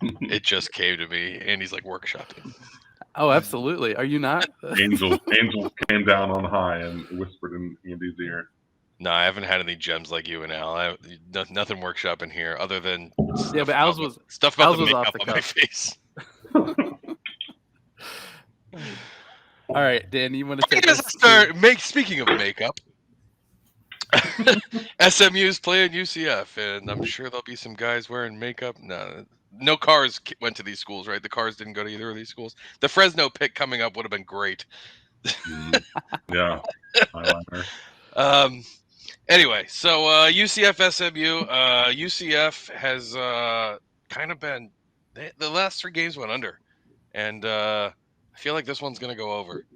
It just came to me. Andy's like workshopping. Oh, absolutely. Are you not? Angels came down on high and whispered in Andy's ear. No, I haven't had any gems like you and Al. Nothing workshop in here other than Yeah, but Al's was stuff about Al's the was off makeup the on my cuff. face. All right, Dan, you want to take Let's us? start. Speaking of makeup, SMU's playing UCF, and I'm sure there'll be some guys wearing makeup. No cars went to these schools, right? The cars didn't go to either of these schools. The Fresno pick coming up would have been great. Yeah, eyeliner. Anyway, so UCF SMU. UCF has kind of been the last 3 games went under, and I feel like this one's going to go over.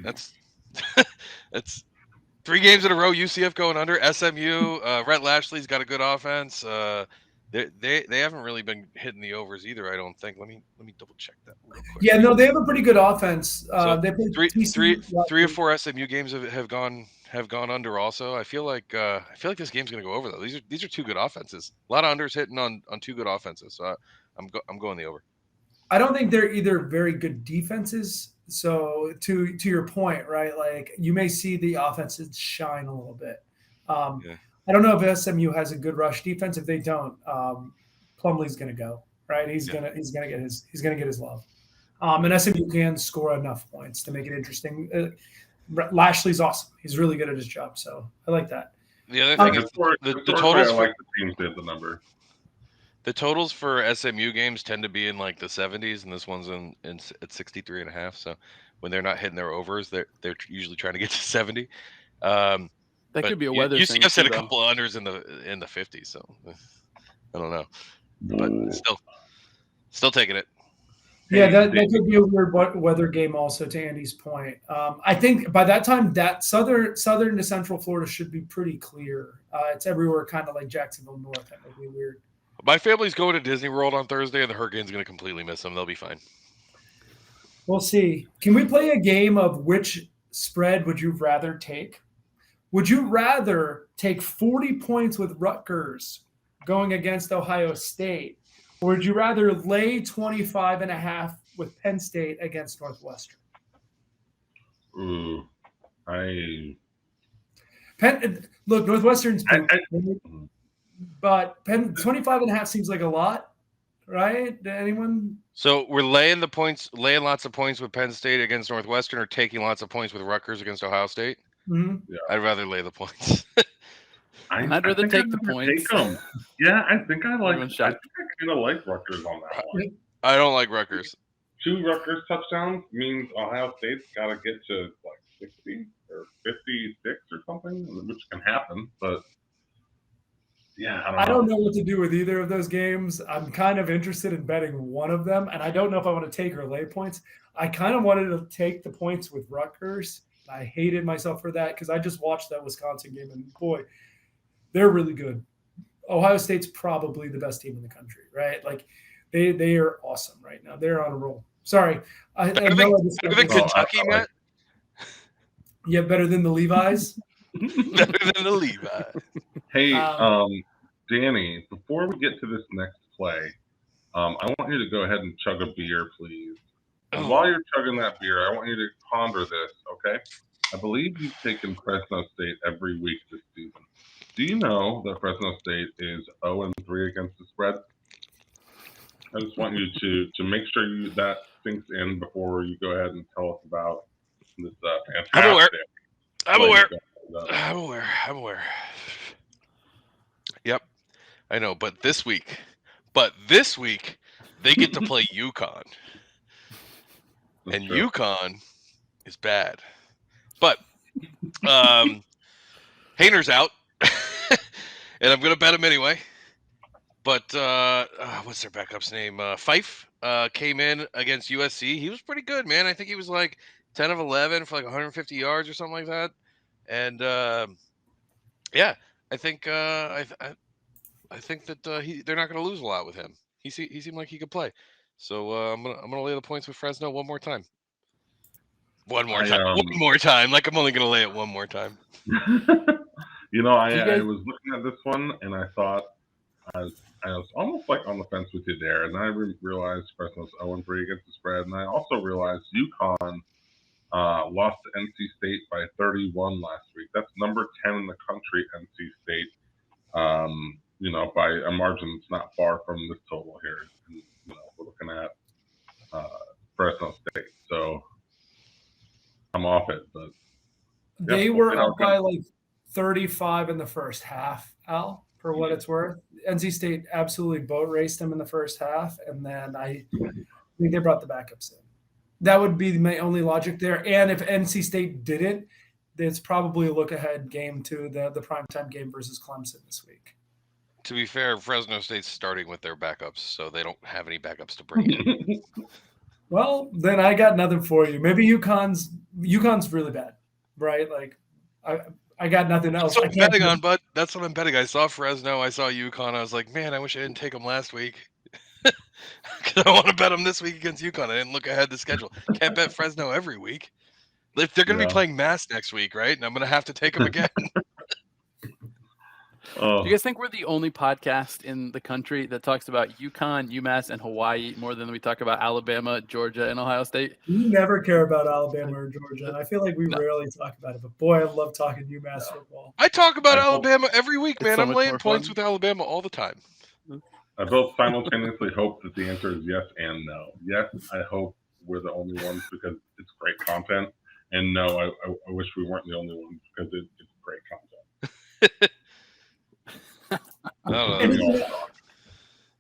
That's 3 games in a row. UCF going under. SMU. Rhett Lashley's got a good offense. They haven't really been hitting the overs either. I don't think. Let me double check that real quick. Yeah, no, they have a pretty good offense. So They played three or 4 SMU games have gone under. Also, I feel like this game's going to go over though. These are 2 good offenses. A lot of unders hitting on 2 good offenses. So I'm going the over. I don't think they're either very good defenses. So to your point, right? Like you may see the offenses shine a little bit. Yeah. I don't know if SMU has a good rush defense. If they don't, Plumlee's going to go right. He's gonna get his love. And SMU can score enough points to make it interesting. Lashley's awesome. He's really good at his job. So I like that. The other thing is the totals. I like the teams that have the number. The totals for SMU games tend to be in like the 70s, and this one's at 63.5. So when they're not hitting their overs, they're usually trying to get to 70. That could be a weather thing. UCF's hit a couple of unders in the 50s, so I don't know, but still taking it. Yeah, that could be a weird weather game. Also, to Andy's point, I think by that time that southern to central Florida should be pretty clear. It's everywhere, kind of like Jacksonville North. That would be weird. My family's going to Disney World on Thursday, and the Hurricanes going to completely miss them. They'll be fine. We'll see. Can we play a game of which spread would you rather take? Would you rather take 40 points with Rutgers going against Ohio State, or would you rather lay 25.5 with Penn State against Northwestern? Ooh, Look, Northwestern's but Penn 25.5 seems like a lot, right? Anyone? So we're laying lots of points with Penn State against Northwestern, or taking lots of points with Rutgers against Ohio State. Mm-hmm. Yeah. I'd rather lay the points. I'd rather take the points. Take them. Yeah, I think I kind of like Rutgers on that one. I don't like Rutgers. 2 Rutgers touchdowns means Ohio State's got to get to like 60 or 56 or something, which can happen. But yeah, I don't know what to do with either of those games. I'm kind of interested in betting one of them, and I don't know if I want to take or lay points. I kind of wanted to take the points with Rutgers. I hated myself for that because I just watched that Wisconsin game, and boy, they're really good. Ohio State's probably the best team in the country, right? Like they are awesome right now. They're on a roll. Sorry. Better than Kentucky, Matt? Yeah, better than the Levi's. Better than the Levi's. Hey, Danny, before we get to this next play, I want you to go ahead and chug a beer, please. And while you're chugging that beer, I want you to ponder this, okay? I believe you've taken Fresno State every week this season. Do you know that Fresno State is 0-3 against the spread? I just want you to make sure that sinks in before you go ahead and tell us about this fantastic. I'm aware. Yep, I know. But this week, they get to play UConn. And true. UConn is bad. But Hayner's out. And I'm going to bet him anyway. But what's their backup's name? Fife came in against USC. He was pretty good, man. I think he was like 10 of 11 for like 150 yards or something like that. And yeah, I think that they're not going to lose a lot with him. He seemed like he could play. So I'm gonna lay the points with Fresno one more time. One more time. Like I'm only gonna lay it one more time. I was looking at this one and I thought I was almost like on the fence with you there, and then I realized Fresno's 0-3 against the spread, and I also realized UConn lost to NC State by 31 last week. That's number 10 in the country, NC State. By a margin that's not far from this total here. And, we're looking at Fresno State, so I'm off it. But they were up by like 35 in the first half, Al, for what it's worth. NC State absolutely boat raced them in the first half, and then I think they brought the backups in. That would be my only logic there. And if NC State didn't, it's probably a look-ahead game to the primetime game versus Clemson this week. To be fair, Fresno State's starting with their backups, so they don't have any backups to bring in. Well, then I got nothing for you. Maybe UConn's really bad, right? Like, I got nothing else. That's what I'm betting on, bud. That's what I'm betting. I saw Fresno. I saw UConn. I was like, man, I wish I didn't take them last week. Because I want to bet them this week against UConn. I didn't look ahead the schedule. Can't bet Fresno every week. If they're going to be playing Mass next week, right? And I'm going to have to take them again. Do you guys think we're the only podcast in the country that talks about UConn, UMass, and Hawaii more than we talk about Alabama, Georgia, and Ohio State? We never care about Alabama or Georgia. I feel like we rarely talk about it. But, boy, I love talking UMass football. I talk about Alabama every week, man. so I'm much laying more points fun. with Alabama all the time. I both simultaneously hope that the answer is yes and no. Yes, I hope we're the only ones because it's great content. And no, I wish we weren't the only ones because it's great content.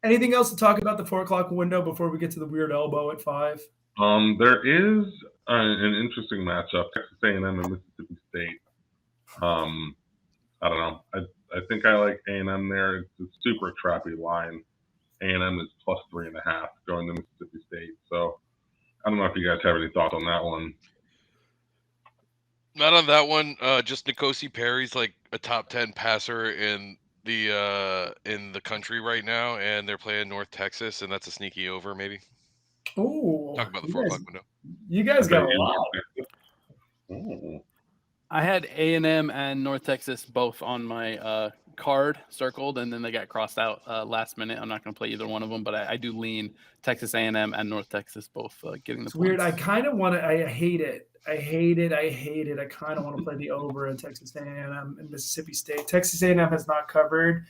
Anything else to talk about the 4 o'clock window before we get to the weird elbow at 5? There is an interesting matchup: Texas A&M and Mississippi State. I don't know. I think I like A&M there. It's a super trappy line. A&M is plus 3.5 going to Mississippi State. So I don't know if you guys have any thoughts on that one. Not on that one. Just N'Kosi Perry's like a top 10 passer in the country right now, and they're playing North Texas, and that's a sneaky over maybe. Oh, Talk about the 4 o'clock window. You guys got a lot. Oh. I had A&M and North Texas both on my card circled, and then they got crossed out last minute. I'm not going to play either one of them, but I do lean Texas A&M and North Texas both getting the It's points. weird. I kind of want to. I hate it. I kind of want to play the over in Texas A&M and Mississippi State. Texas A&M has not covered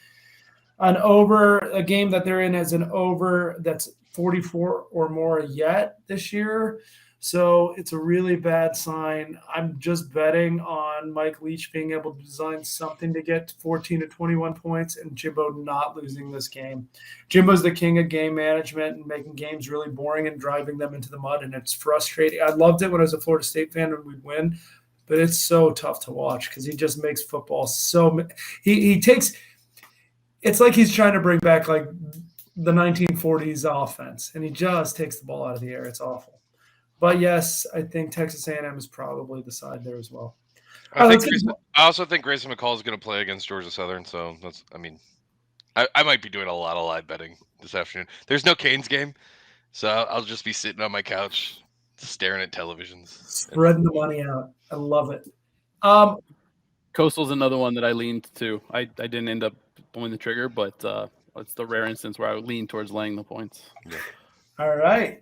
an over, a game that they're in as an over that's 44 or more yet this year. So it's a really bad sign. I'm just betting on Mike Leach being able to design something to get 14 to 21 points and Jimbo not losing this game. Jimbo's the king of game management and making games really boring and driving them into the mud, and it's frustrating. I loved it when I was a Florida State fan when we'd win, but it's so tough to watch because he just makes football so – he takes – it's like he's trying to bring back like the 1940s offense, and he just takes the ball out of the air. It's awful. But yes, I think Texas A&M is probably the side there as well. I also think Grayson McCall is going to play against Georgia Southern. So I might be doing a lot of live betting this afternoon. There's no Canes game, so I'll just be sitting on my couch staring at televisions, spreading the money out. I love it. Coastal's another one that I leaned to. I didn't end up pulling the trigger, but it's the rare instance where I would lean towards laying the points. Yeah. All right.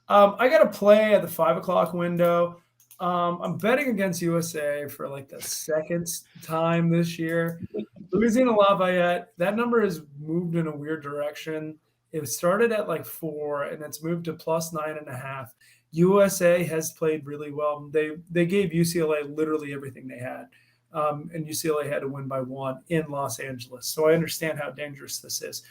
I got to play at the 5 o'clock window. I'm betting against USA for like the second time this year. Louisiana Lafayette, that number has moved in a weird direction. It started at like 4, and it's moved to plus 9.5. USA has played really well. They gave UCLA literally everything they had, and UCLA had to win by 1 in Los Angeles. So I understand how dangerous this is.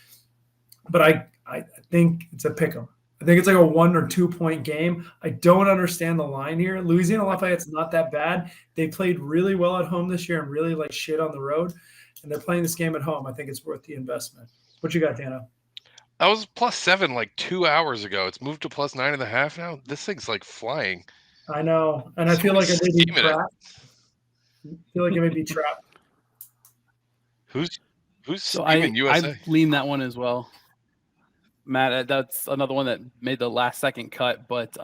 But I think it's a pick 'em. I think it's like a 1 or 2 point game. I don't understand the line here. Louisiana Lafayette's not that bad. They played really well at home this year and really like shit on the road. And they're playing this game at home. I think it's worth the investment. What you got, Dano? I was plus 7 like 2 hours ago. It's moved to plus 9.5 now. This thing's like flying. I know. And I feel like I may be trapped. Who's So scheming USA? I lean that one as well. Matt, that's another one that made the last second cut. But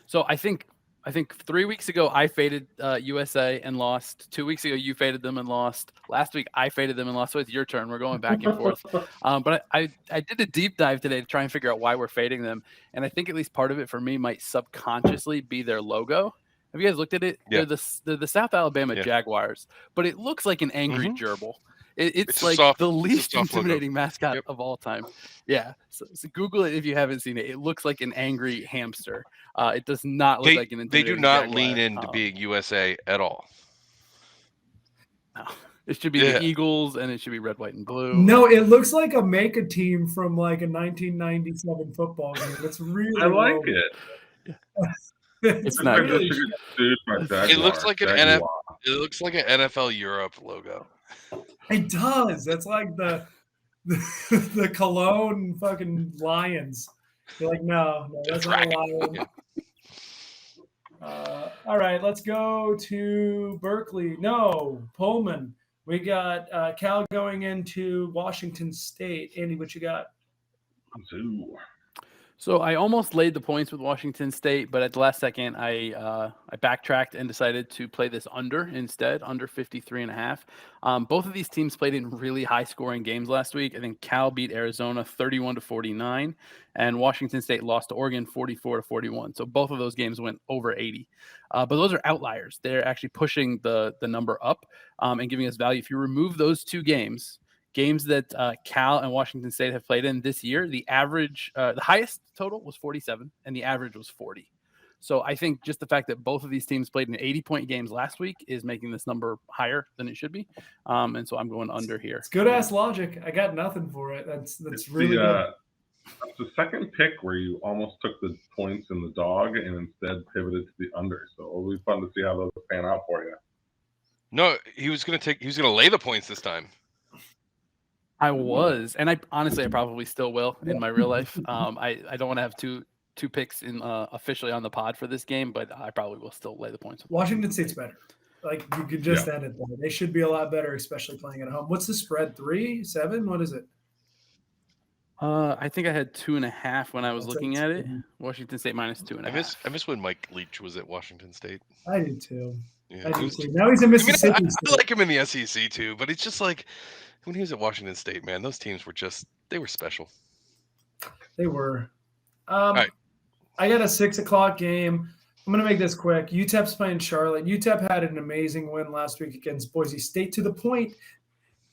so I think I think 3 weeks ago I faded USA and lost. 2 weeks ago you faded them and lost. Last week I faded them and lost. So it's your turn. We're going back and forth. But I did a deep dive today to try and figure out why we're fading them. And I think at least part of it for me might subconsciously be their logo. Have you guys looked at it? Yeah. They're the South Alabama Yeah. Jaguars, but it looks like an angry gerbil. It's a like soft- the it's a least soft logo. intimidating mascot Yep. of all time. Yeah. So Google it if you haven't seen it. It looks like an angry hamster. It does not look like an They do intimidating not jaguar. lean into being USA at all. No. It should be Yeah. the Eagles, and it should be red, white, and blue. No, it looks like a make a team from like a 1997 football game. It's really I like low. it. It's not really good. It looks like an Jaguar. It looks like an NFL Europe logo. It does. That's like the Cologne fucking Lions. You're like, no, that's not a lion. All right, let's go to Berkeley. No, Pullman. We got Cal going into Washington State. Andy, what you got? Zoo. So I almost laid the points with Washington State, but at the last second, I backtracked and decided to play this under instead, under 53.5. Both of these teams played in really high-scoring games last week. I think Cal beat Arizona 31-49, and Washington State lost to Oregon 44-41. So both of those games went over 80. But those are outliers. They're actually pushing the number up and giving us value. If you remove those two games that Cal and Washington State have played in this year, the average, the highest total was 47, and the average was 40. So I think just the fact that both of these teams played in 80-point games last week is making this number higher than it should be. And so I'm going under here. It's good ass logic. I got nothing for it. That's It's really good. It's the second pick where you almost took the points in the dog and instead pivoted to the under. So it'll be fun to see how those pan out for you. No, he was gonna lay the points this time. I was, and I probably still will in my real life. I don't want to have two picks in officially on the pod for this game, but I probably will still lay the points. Washington State's better. Like you could just end it there. They should be a lot better, especially playing at home. What's the spread? 3, 7? What is it? I think I had 2.5 when I was That's looking it. at it. Washington State minus 2.5. I miss when Mike Leach was at Washington State. I do too. Yeah, I do he was- too. Now he's in Mississippi. I like him in the SEC too, but it's just like when he was at Washington State, man, those teams were they were special. They were. right. I got a 6 o'clock game. I'm going to make this quick. UTEP's playing Charlotte. UTEP had an amazing win last week against Boise State to the point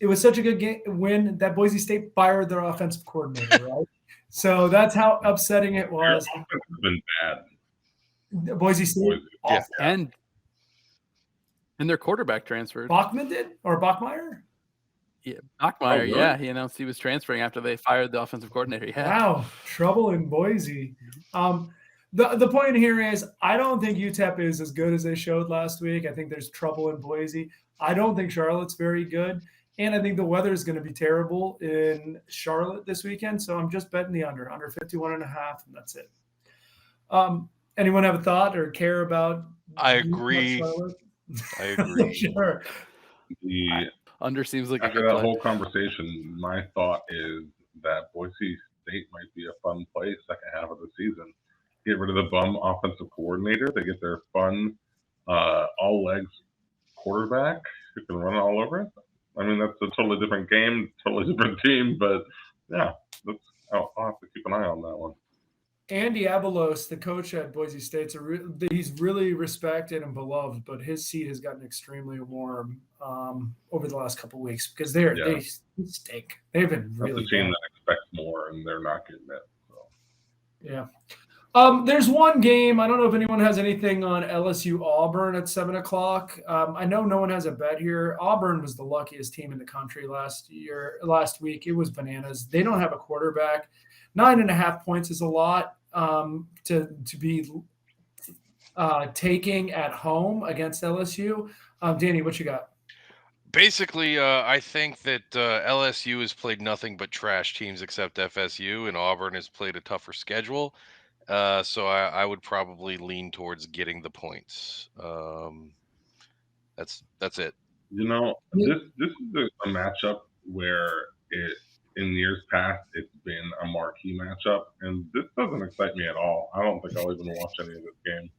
it was such a good win that Boise State fired their offensive coordinator, right? So that's how upsetting it was. Their offense has been bad. Boise State. Yeah. And their quarterback transferred. Bachman did? Or Bachmeyer? Yeah, Bachmeyer, really? yeah. He announced he was transferring after they fired the offensive coordinator. Yeah. Wow, trouble in Boise. The point here is I don't think UTEP is as good as they showed last week. I think there's trouble in Boise. I don't think Charlotte's very good. And I think the weather is going to be terrible in Charlotte this weekend. So I'm just betting the under 51.5, and that's it. Anyone have a thought or care about? I agree. Charlotte? I agree. Sure. Under seems like a After good that play. whole conversation, my thought is that Boise State might be a fun play second half of the season. Get rid of the bum offensive coordinator. They get their fun, all legs quarterback who can run all over it. I mean, that's a totally different game, totally different team, but yeah, I'll have to keep an eye on that one. Andy Avalos, the coach at Boise State, he's really respected and beloved, but his seat has gotten extremely warm over the last couple of weeks because they stink. They've been really That's a team bad. that expects more, and they're not getting it. So. Yeah. There's one game. I don't know if anyone has anything on LSU Auburn at 7 o'clock. I know no one has a bet here. Auburn was the luckiest team in the country last week. It was bananas. They don't have a quarterback. 9.5 points is a lot to be taking at home against LSU. Danny, what you got? Basically, I think that LSU has played nothing but trash teams except FSU, and Auburn has played a tougher schedule. So I would probably lean towards getting the points. That's it. You know, this is a matchup where in years past it's been a marquee matchup, and this doesn't excite me at all. I don't think I'll even watch any of this game.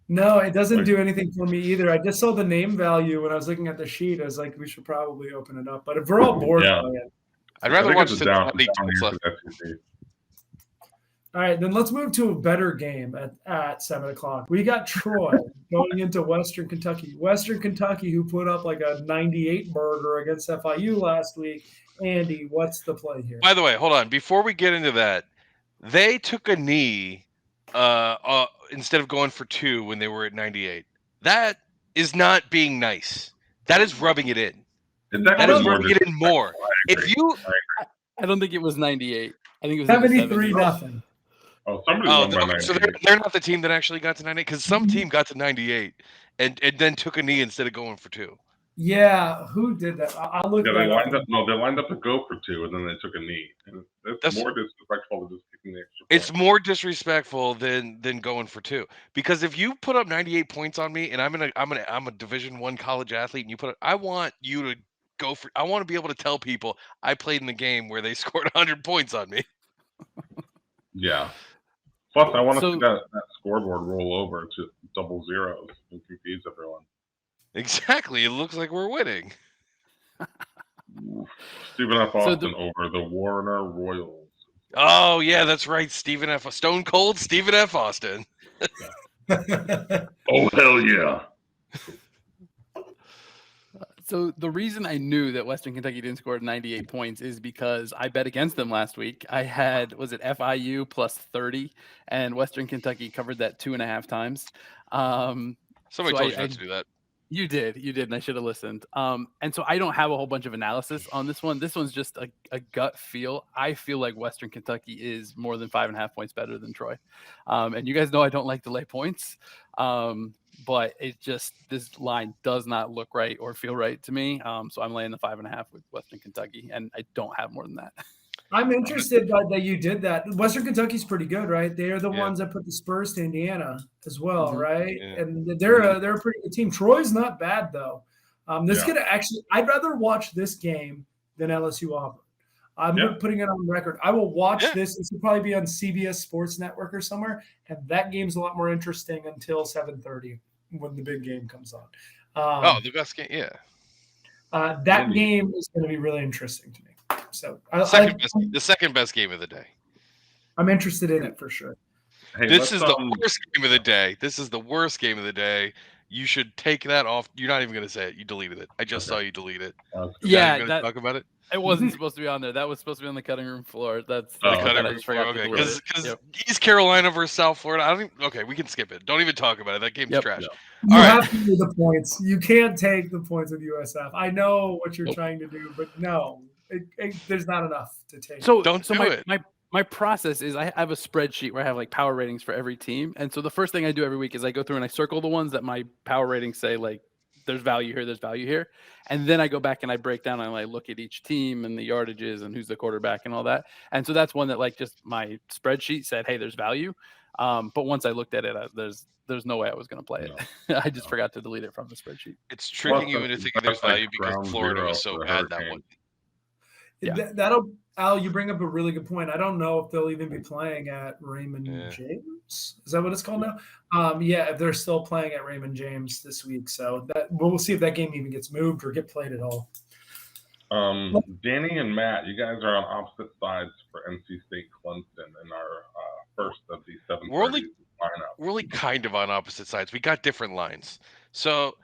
No, it doesn't do anything for me either. I just saw the name value when I was looking at the sheet. I was like, we should probably open it up. But if we're all bored by it. I'd I rather think watch it's a down Cincinnati year Tulsa. for the SEC. All right, then let's move to a better game at 7 o'clock. We got Troy going into Western Kentucky. Western Kentucky, who put up like a 98 burger against FIU last week. Andy, what's the play here? By the way, hold on. Before we get into that, they took a knee instead of going for 2 when they were at 98. That is not being nice. That is rubbing it in. That is rubbing it in more. If you, I don't think it was 98. I think it was 73-0. Oh, somebody won by 98. So they're not the team that actually got to 98 because some team got to 98 and then took a knee instead of going for 2. Yeah, who did that? I'll look at they lined up to go for 2, and then they took a knee. And that's more disrespectful than just kicking the extra point. It's more disrespectful than going for 2. Because if you put up 98 points on me, and I'm a Division I college athlete, and you put up, I want you to go for. I want to be able to tell people I played in the game where they scored 100 points on me. Yeah. Plus, I want to see that scoreboard roll over to double zeros and confuse everyone. Exactly. It looks like we're winning. Stephen F. Austin over the Warner Royals. Oh, yeah, that's right. Stephen F. Stone Cold Stephen F. Austin. Oh, hell yeah. So the reason I knew that Western Kentucky didn't score 98 points is because I bet against them last week. I had, was it FIU plus 30, and Western Kentucky covered that 2.5 times. Somebody told you not to do that. You did, and I should have listened. And so I don't have a whole bunch of analysis on this one. This one's just a gut feel. I feel like Western Kentucky is more than 5.5 points better than Troy. And you guys know I don't like to lay points. But it just, this line does not look right or feel right to me. So I'm laying the 5.5 with Western Kentucky, and I don't have more than that. I'm interested that you did that. Western Kentucky's pretty good, right? They're the ones that put the Spurs to Indiana as well, right? Yeah. And they're a pretty good team. Troy's not bad though. I'd rather watch this game than LSU Auburn. I'm putting it on record. I will watch this. This will probably be on CBS Sports Network or somewhere, and that game's a lot more interesting until 7:30 when the big game comes on. The best game, yeah. That game is going to be really interesting to me. So the second best game of the day. I'm interested in it for sure. Hey, this is the worst game of the day. This is the worst game of the day. You should take that off. You're not even going to say it. You deleted it. I just saw you delete it. Talk about it. It wasn't supposed to be on there. That was supposed to be on the cutting room floor. That's the cutting room floor. Okay, because East Carolina versus South Florida. We can skip it. Don't even talk about it. That game's trash. Yep. You have to do the points. You can't take the points with USF. I know what you're trying to do, but no, there's not enough to take. So my process is I have a spreadsheet where I have like power ratings for every team, and so the first thing I do every week is I go through and I circle the ones that my power ratings say like there's value here, and then I go back and I break down and I look at each team and the yardages and who's the quarterback and all that. And so that's one that like just my spreadsheet said, hey, there's value. But once I looked at it, there's no way I was going to play it. I just forgot to delete it from the spreadsheet. It's tricking you into thinking there's value because Florida was so bad that one. Yeah. Al, you bring up a really good point. I don't know if they'll even be playing at Raymond James. Is that what it's called now? If they're still playing at Raymond James this week. So we'll see if that game even gets moved or get played at all. Danny and Matt, you guys are on opposite sides for NC State Clemson in our first of these 7:30 lineup. We're only kind of on opposite sides. We got different lines. So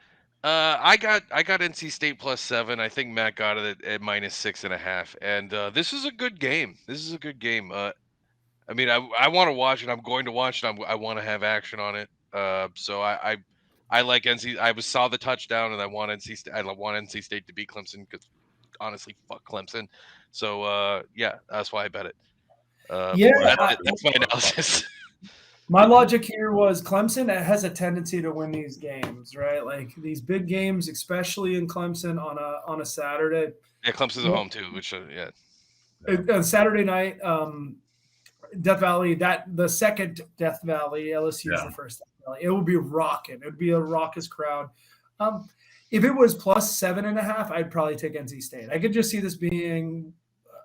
I got NC State plus 7. I think Matt got it at minus 6.5. And this is a good game. I mean, I want to watch it. I'm going to watch it. I want to have action on it. So I like NC. I saw the touchdown, and I want NC State to beat Clemson because honestly, fuck Clemson. So that's why I bet it. That's my analysis. My logic here was Clemson has a tendency to win these games, right? Like these big games, especially in Clemson on a Saturday. Yeah, Clemson's at home too, which Saturday night, Death Valley. The second Death Valley, LSU is the first Death Valley. It would be rocking. It would be a raucous crowd. If it was plus 7.5, I'd probably take NC State. I could just see this being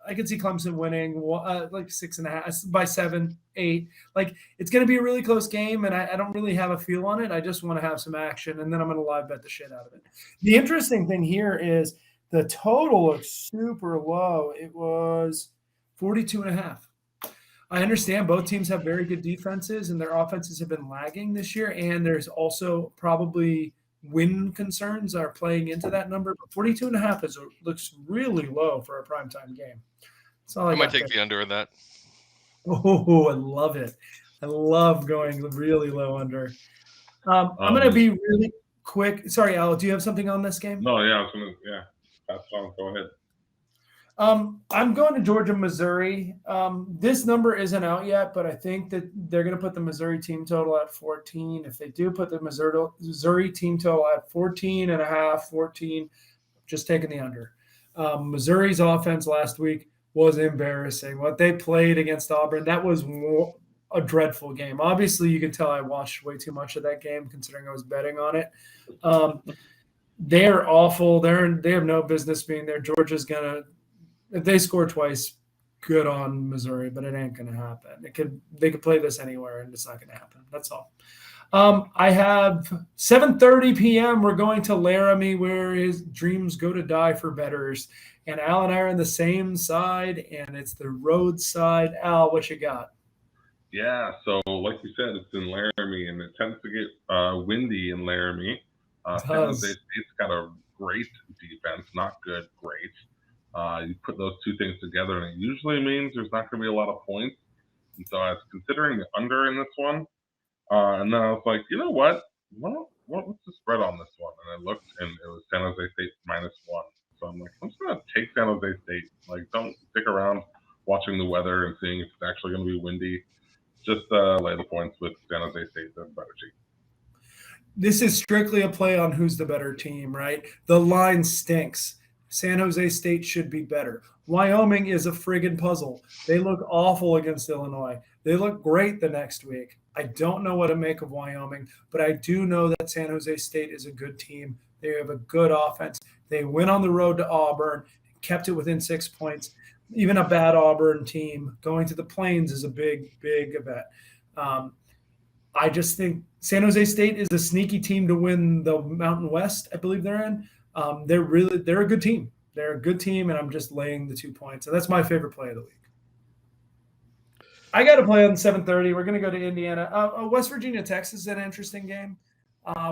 I could see Clemson winning like 6.5 by 7, 8. Like it's going to be a really close game, and I don't really have a feel on it. I just want to have some action, and then I'm going to live bet the shit out of it. The interesting thing here is the total looks super low. It was 42.5. I understand both teams have very good defenses, and their offenses have been lagging this year, and there's also probably win concerns are playing into that number. But 42.5 looks really low for a primetime game. So I might take the under in that. Oh, I love it. I love going really low under. I'm going to be really quick. Sorry, Al, do you have something on this game? No, yeah, I was going to, pass it on. Go ahead. I'm going to Georgia, Missouri. This number isn't out yet, but I think that they're going to put the Missouri team total at 14. If they do put the Missouri team total at 14.5, 14, just taking the under. Missouri's offense last week was embarrassing. What they played against Auburn, that was a dreadful game. Obviously, you can tell I watched way too much of that game considering I was betting on it. They're awful. They have no business being there. Georgia's going to, if they score twice, good on Missouri, but it ain't going to happen. They could play this anywhere, and it's not going to happen. That's all. I have 7:30 p.m. We're going to Laramie, where his dreams go to die for bettors. And Al and I are on the same side, and it's the road side. Al, what you got? Yeah, so like you said, it's in Laramie, and it tends to get windy in Laramie. San Jose State's got a great defense, not good, great. You put those two things together, and it usually means there's not going to be a lot of points. And so I was considering the under in this one. And then I was like, you know what? What's the spread on this one? And I looked, and it was San Jose State -1. So I'm like, I'm just going to take San Jose State. Like, don't stick around watching the weather and seeing if it's actually going to be windy. Just lay the points with San Jose State, the better team. This is strictly a play on who's the better team, right? The line stinks. San Jose State should be better. Wyoming is a friggin' puzzle. They look awful against Illinois. They look great the next week. I don't know what to make of Wyoming, but I do know that San Jose State is a good team. They have a good offense. They went on the road to Auburn, kept it within 6 points. Even a bad Auburn team going to the Plains is a big, big event. I just think San Jose State is a sneaky team to win the Mountain West, I believe they're in. They're a good team. They're a good team, and I'm just laying the 2 points. And that's my favorite play of the week. I got to play on 7:30. We're going to go to Indiana. West Virginia, Texas is an interesting game.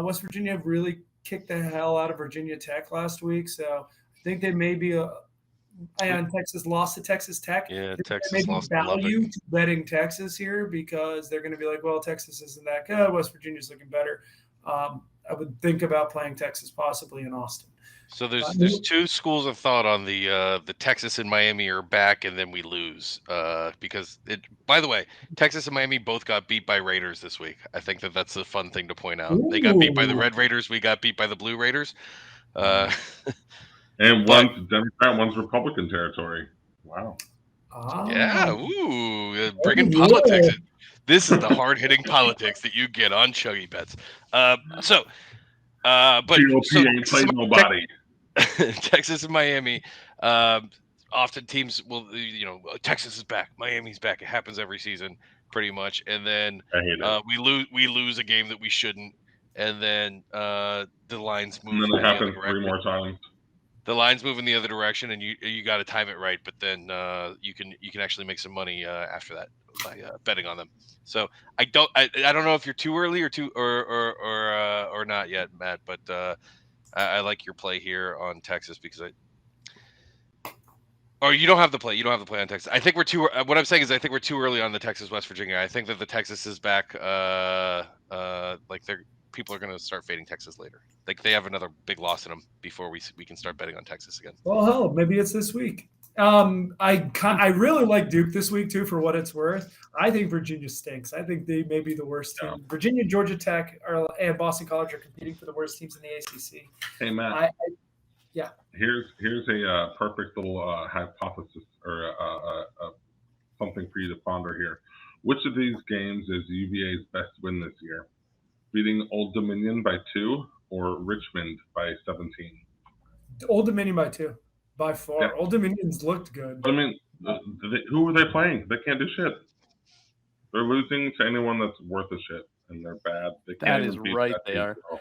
West Virginia really kicked the hell out of Virginia Tech last week, so I think they may be Texas lost to Texas Tech. Yeah, Texas maybe lost value to betting Texas here because they're going to be like, well, Texas isn't that good. West Virginia's looking better. I would think about playing Texas possibly in Austin. So there's two schools of thought on the Texas and Miami are back, and then we lose because by the way, Texas and Miami both got beat by Raiders this week. I think that's a fun thing to point out. They got beat by the Red Raiders. We got beat by the Blue Raiders. And one's Democrat, one's Republican territory. Wow. Yeah. Ooh, bringing politics. This is the hard-hitting politics that you get on Chuggy Bets. But ain't played nobody. Texas and Miami. Often teams will, Texas is back, Miami's back. It happens every season, pretty much. And then we lose a game that we shouldn't, and then the lines move. And then it happens 3 more times. The lines move in the other direction, and you got to time it right. But then you can actually make some money after that by betting on them. So I don't know if you're too early or not yet, Matt. But I like your play here on Texas because you don't have the play. You don't have the play on Texas. I think we're too. What I'm saying is I think we're too early on the Texas West Virginia. I think that the Texas is back. People are going to start fading Texas later. Like they have another big loss in them before we can start betting on Texas again. Well, hell, maybe it's this week. I really like Duke this week too, for what it's worth. I think Virginia stinks. I think they may be the worst team. Yeah. Virginia, Georgia Tech, and Boston College are competing for the worst teams in the ACC. Hey Matt. Yeah. Here's a perfect little hypothesis or something for you to ponder here. Which of these games is UVA's best win this year? Beating Old Dominion by 2 or Richmond by 17? Old Dominion by 2. By far. Yeah. Old Dominion's looked good. I mean, Who are they playing? They can't do shit. They're losing to anyone that's worth a shit, and they're bad. They That can't is even beat right, that they team, are. so.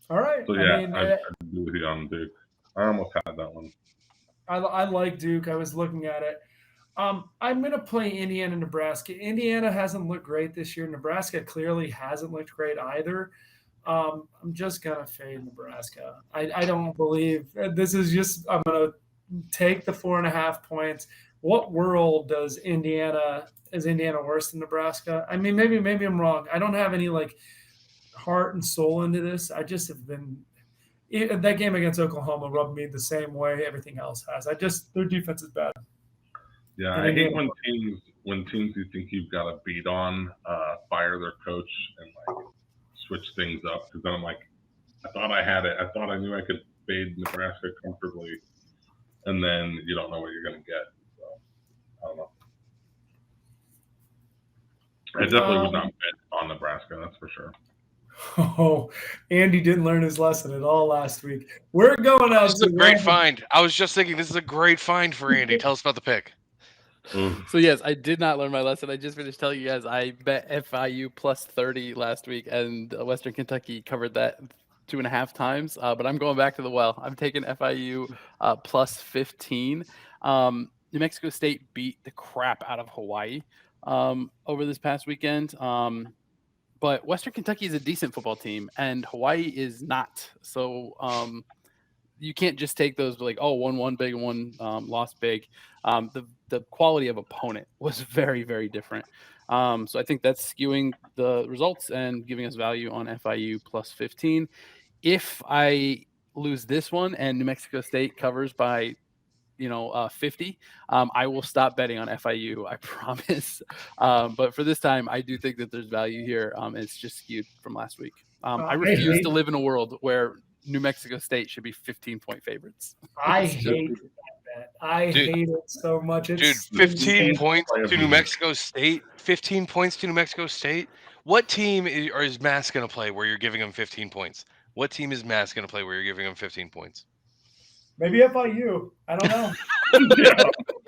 All right. So yeah, I agree with you on Duke. I almost had that one. I like Duke. I was looking at it. I'm going to play Indiana, Nebraska. Indiana hasn't looked great this year. Nebraska clearly hasn't looked great either. I'm just going to fade Nebraska. I don't believe this is just – I'm going to take the 4.5 points. What world is Indiana worse than Nebraska? I mean, maybe I'm wrong. I don't have any heart and soul into this. I just have been – that game against Oklahoma rubbed me the same way everything else has. Their defense is bad. Yeah, I hate when teams you think you've got a beat on fire their coach and switch things up, because then I'm like, I thought I had it. I thought I knew I could fade Nebraska comfortably, and then you don't know what you're going to get. So I don't know. I definitely would not bet on Nebraska. That's for sure. Oh, Andy didn't learn his lesson at all last week. We're going out. This is a great find. I was just thinking this is a great find for Andy. Tell us about the pick. So yes, I did not learn my lesson. I just finished telling you guys I bet FIU plus 30 last week, and Western Kentucky covered that 2.5 times. But I'm going back to the well. I'm taking FIU plus 15. New Mexico State beat the crap out of Hawaii over this past weekend. But Western Kentucky is a decent football team, and Hawaii is not. So you can't just take those one big and one lost big. The quality of opponent was very, very different. So I think that's skewing the results and giving us value on FIU plus 15. If I lose this one and New Mexico State covers by 50, I will stop betting on FIU. I promise. But for this time, I do think that there's value here. It's just skewed from last week. I refuse to live in a world where New Mexico State should be 15-point favorites. I hate that bet. I hate it so much. Dude, 15 points to New Mexico State. 15 points to New Mexico State. What team is Mass going to play where you're giving them 15 points? What team is Mass going to play where you're giving them 15 points? Maybe FIU. I don't know.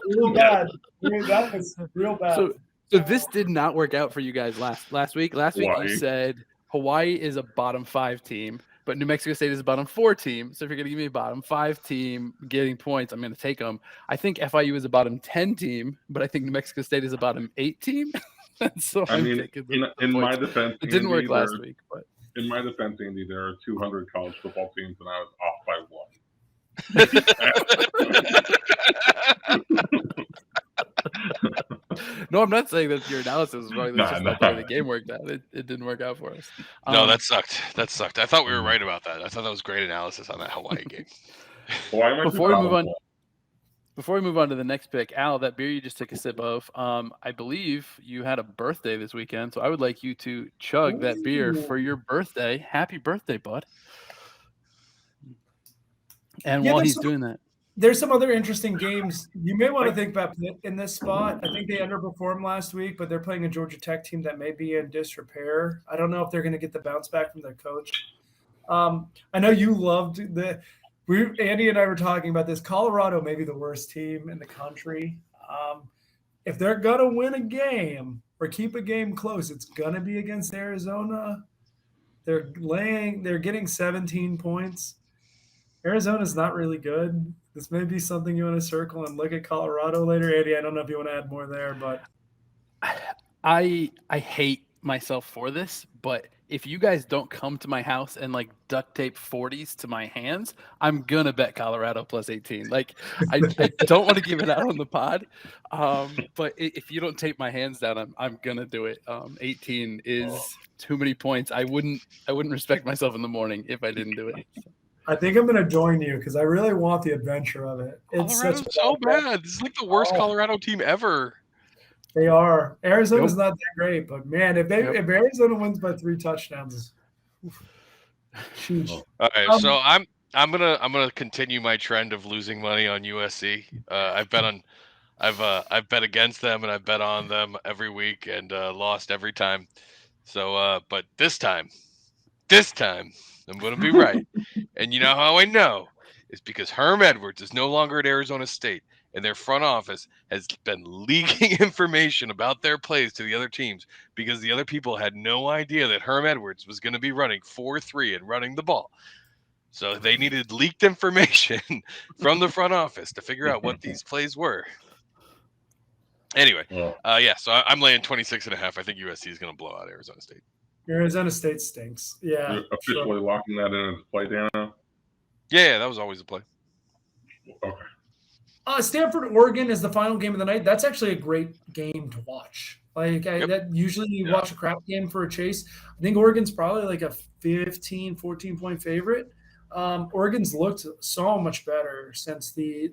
Real bad. That was real bad. So this did not work out for you guys last week. Last week you said Hawaii is a bottom 5 team, but New Mexico State is a bottom 4 team. So if you're going to give me a bottom 5 team getting points, I'm going to take them. I think FIU is a bottom 10 team, but I think New Mexico State is a bottom 8 team. So I mean, in my defense, it didn't work last week. But in my defense, Andy, there are 200 college football teams, and I was off by 1. No, I'm not saying that your analysis was wrong. That's just not the way the game worked out. It didn't work out for us. No, that sucked. I thought we were right about that. I thought that was great analysis on that Hawaii game. Before we move on to the next pick, Al, that beer you just took a sip of, I believe you had a birthday this weekend, so I would like you to chug that beer for your birthday. Happy birthday, bud. And while he's doing that, there's some other interesting games. You may want to think about Pitt in this spot. I think they underperformed last week, but they're playing a Georgia Tech team that may be in disrepair. I don't know if they're going to get the bounce back from their coach. I know you loved Andy and I were talking about this. Colorado may be the worst team in the country. If they're going to win a game or keep a game close, it's going to be against Arizona. They're getting 17 points. Arizona's not really good. This may be something you want to circle and look at Colorado later. Andy, I don't know if you want to add more there, but I hate myself for this, but if you guys don't come to my house and duct tape 40s to my hands, I'm gonna bet Colorado plus 18. I don't want to give it out on the pod, but if you don't tape my hands down, I'm gonna do it. 18 is too many points. I wouldn't respect myself in the morning if I didn't do it. I think I'm going to join you because I really want the adventure of it. It's Colorado's so bad. This is the worst Colorado team ever. They are. Arizona's not that great, but man, if Arizona wins by 3 touchdowns, sheesh. All right, so I'm gonna continue my trend of losing money on USC. I've bet against them and I've bet on them every week and lost every time. So, but this time. I'm going to be right. And you know how I know? is because Herm Edwards is no longer at Arizona State, and their front office has been leaking information about their plays to the other teams because the other people had no idea that Herm Edwards was going to be running 4-3 and running the ball. So they needed leaked information from the front office to figure out what these plays were. Anyway, so I'm laying 26.5. I think USC is going to blow out Arizona State. Arizona State stinks. Yeah. You're officially locking that in as a play, Dano? Yeah, that was always a play. Okay. Stanford, Oregon is the final game of the night. That's actually a great game to watch. That usually you watch a crap game for a chase. I think Oregon's probably like a 15, 14-point favorite. Oregon's looked so much better since the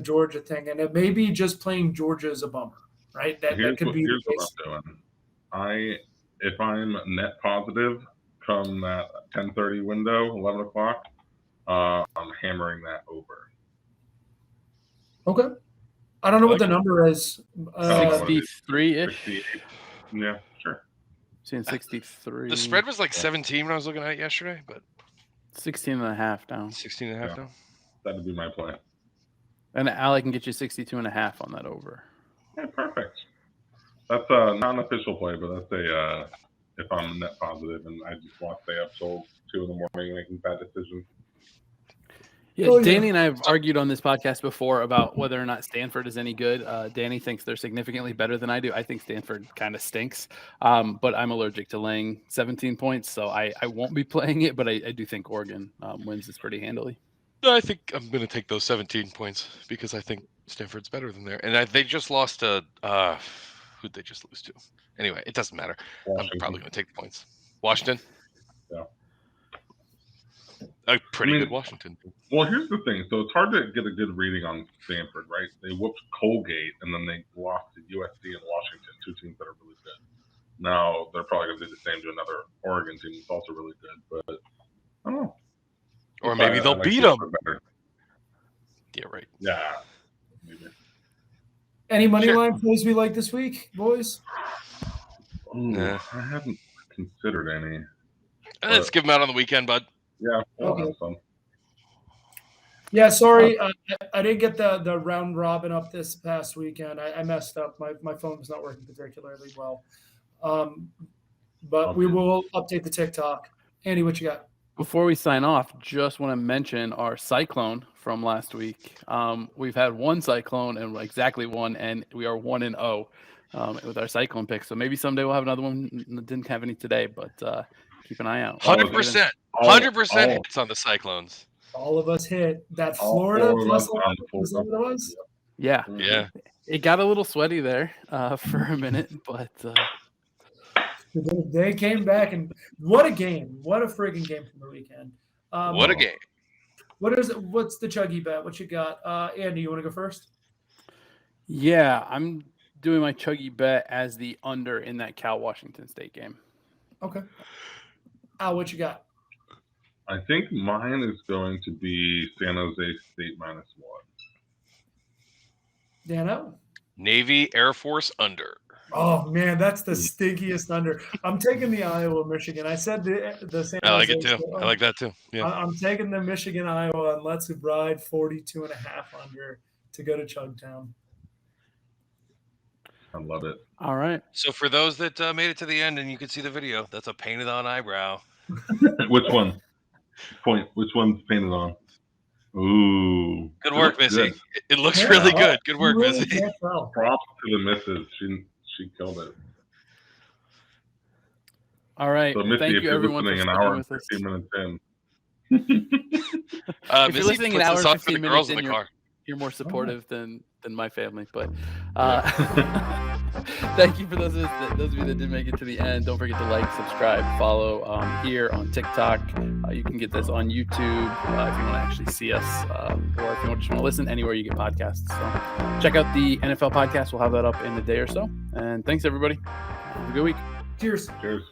Georgia thing, and it may be just playing Georgia as a bummer, right? That could be the case. What I'm doing. If I'm net positive come that 10:30 window, 11 o'clock, I'm hammering that over. Okay. I don't know what the number is. 63-ish. Yeah, sure. Seeing 63. The spread was like 17 when I was looking at it yesterday, but 16.5 down. 16.5 now. That'd be my plan. And Allie can get you 62.5 on that over. Yeah, perfect. That's a non-official play, but that's a if I'm net positive and I just want to stay up till 2 in the morning making bad decisions. Yeah, Danny and I have argued on this podcast before about whether or not Stanford is any good. Danny thinks they're significantly better than I do. I think Stanford kind of stinks, but I'm allergic to laying 17 points, so I won't be playing it, but I do think Oregon wins this pretty handily. I think I'm going to take those 17 points because I think Stanford's better than there. And they just lost to who'd they just lose to? Anyway, it doesn't matter. Washington. I'm probably going to take the points. Washington? Yeah. A pretty good Washington. Well, here's the thing. So it's hard to get a good reading on Stanford, right? They whooped Colgate, and then they lost to USC and Washington, 2 teams that are really good. Now, they're probably going to do the same to another Oregon team that's also really good, but I don't know. Or maybe they'll beat them. Better. Yeah, right. Yeah. Maybe. Any money line plays we like this week, boys? Ooh, I haven't considered any. Let's give them out on the weekend, bud. Yeah. Okay. Some. Yeah, sorry, I didn't get the round robin up this past weekend. I messed up. My phone was not working particularly well. But we will update the TikTok. Andy, what you got? Before we sign off, just want to mention our cyclone from last week. We've had one cyclone and exactly one, and we are 1-0 with our cyclone pick. So maybe someday we'll have another one. Didn't have any today, but keep an eye out. 100%. 100% hits on the Cyclones. All of us hit that Florida plus 11. Was that what it was? Yeah. Yeah. It got a little sweaty there for a minute, but they came back, and what a game. What a friggin' game from the weekend. What a game. What's the chuggy bet? What you got? Andy, you want to go first? Yeah, I'm doing my chuggy bet as the under in that Cal-Washington State game. Okay. Al, what you got? I think mine is going to be San Jose State -1. Dano? Navy Air Force under. Oh, man, that's the stinkiest under. I'm taking the Iowa-Michigan. I said the San Jose. I like it, too. I like that, too. Yeah. I'm taking the Michigan-Iowa, and let's ride 42.5 under to go to Chugtown. I love it. All right. So for those that made it to the end and you can see the video, that's a painted-on eyebrow. Which one? Which one's painted on? Ooh. Good work, Missy. It looks really good. Good work, really Missy. Props to the missus. She killed it. All right. So, Missy, Thank if you, you're everyone, for listening sticking an hour with and us. 15 minutes in. If you're listening an hour and 15 minutes in, in the car. You're more supportive than my family. But thank you for those of you that did make it to the end. Don't forget to like, subscribe, follow here on TikTok. You can get this on YouTube if you want to actually see us, or if you just want to listen anywhere you get podcasts. So check out the NFL podcast. We'll have that up in a day or so. And thanks, everybody. Have a good week. Cheers. Cheers.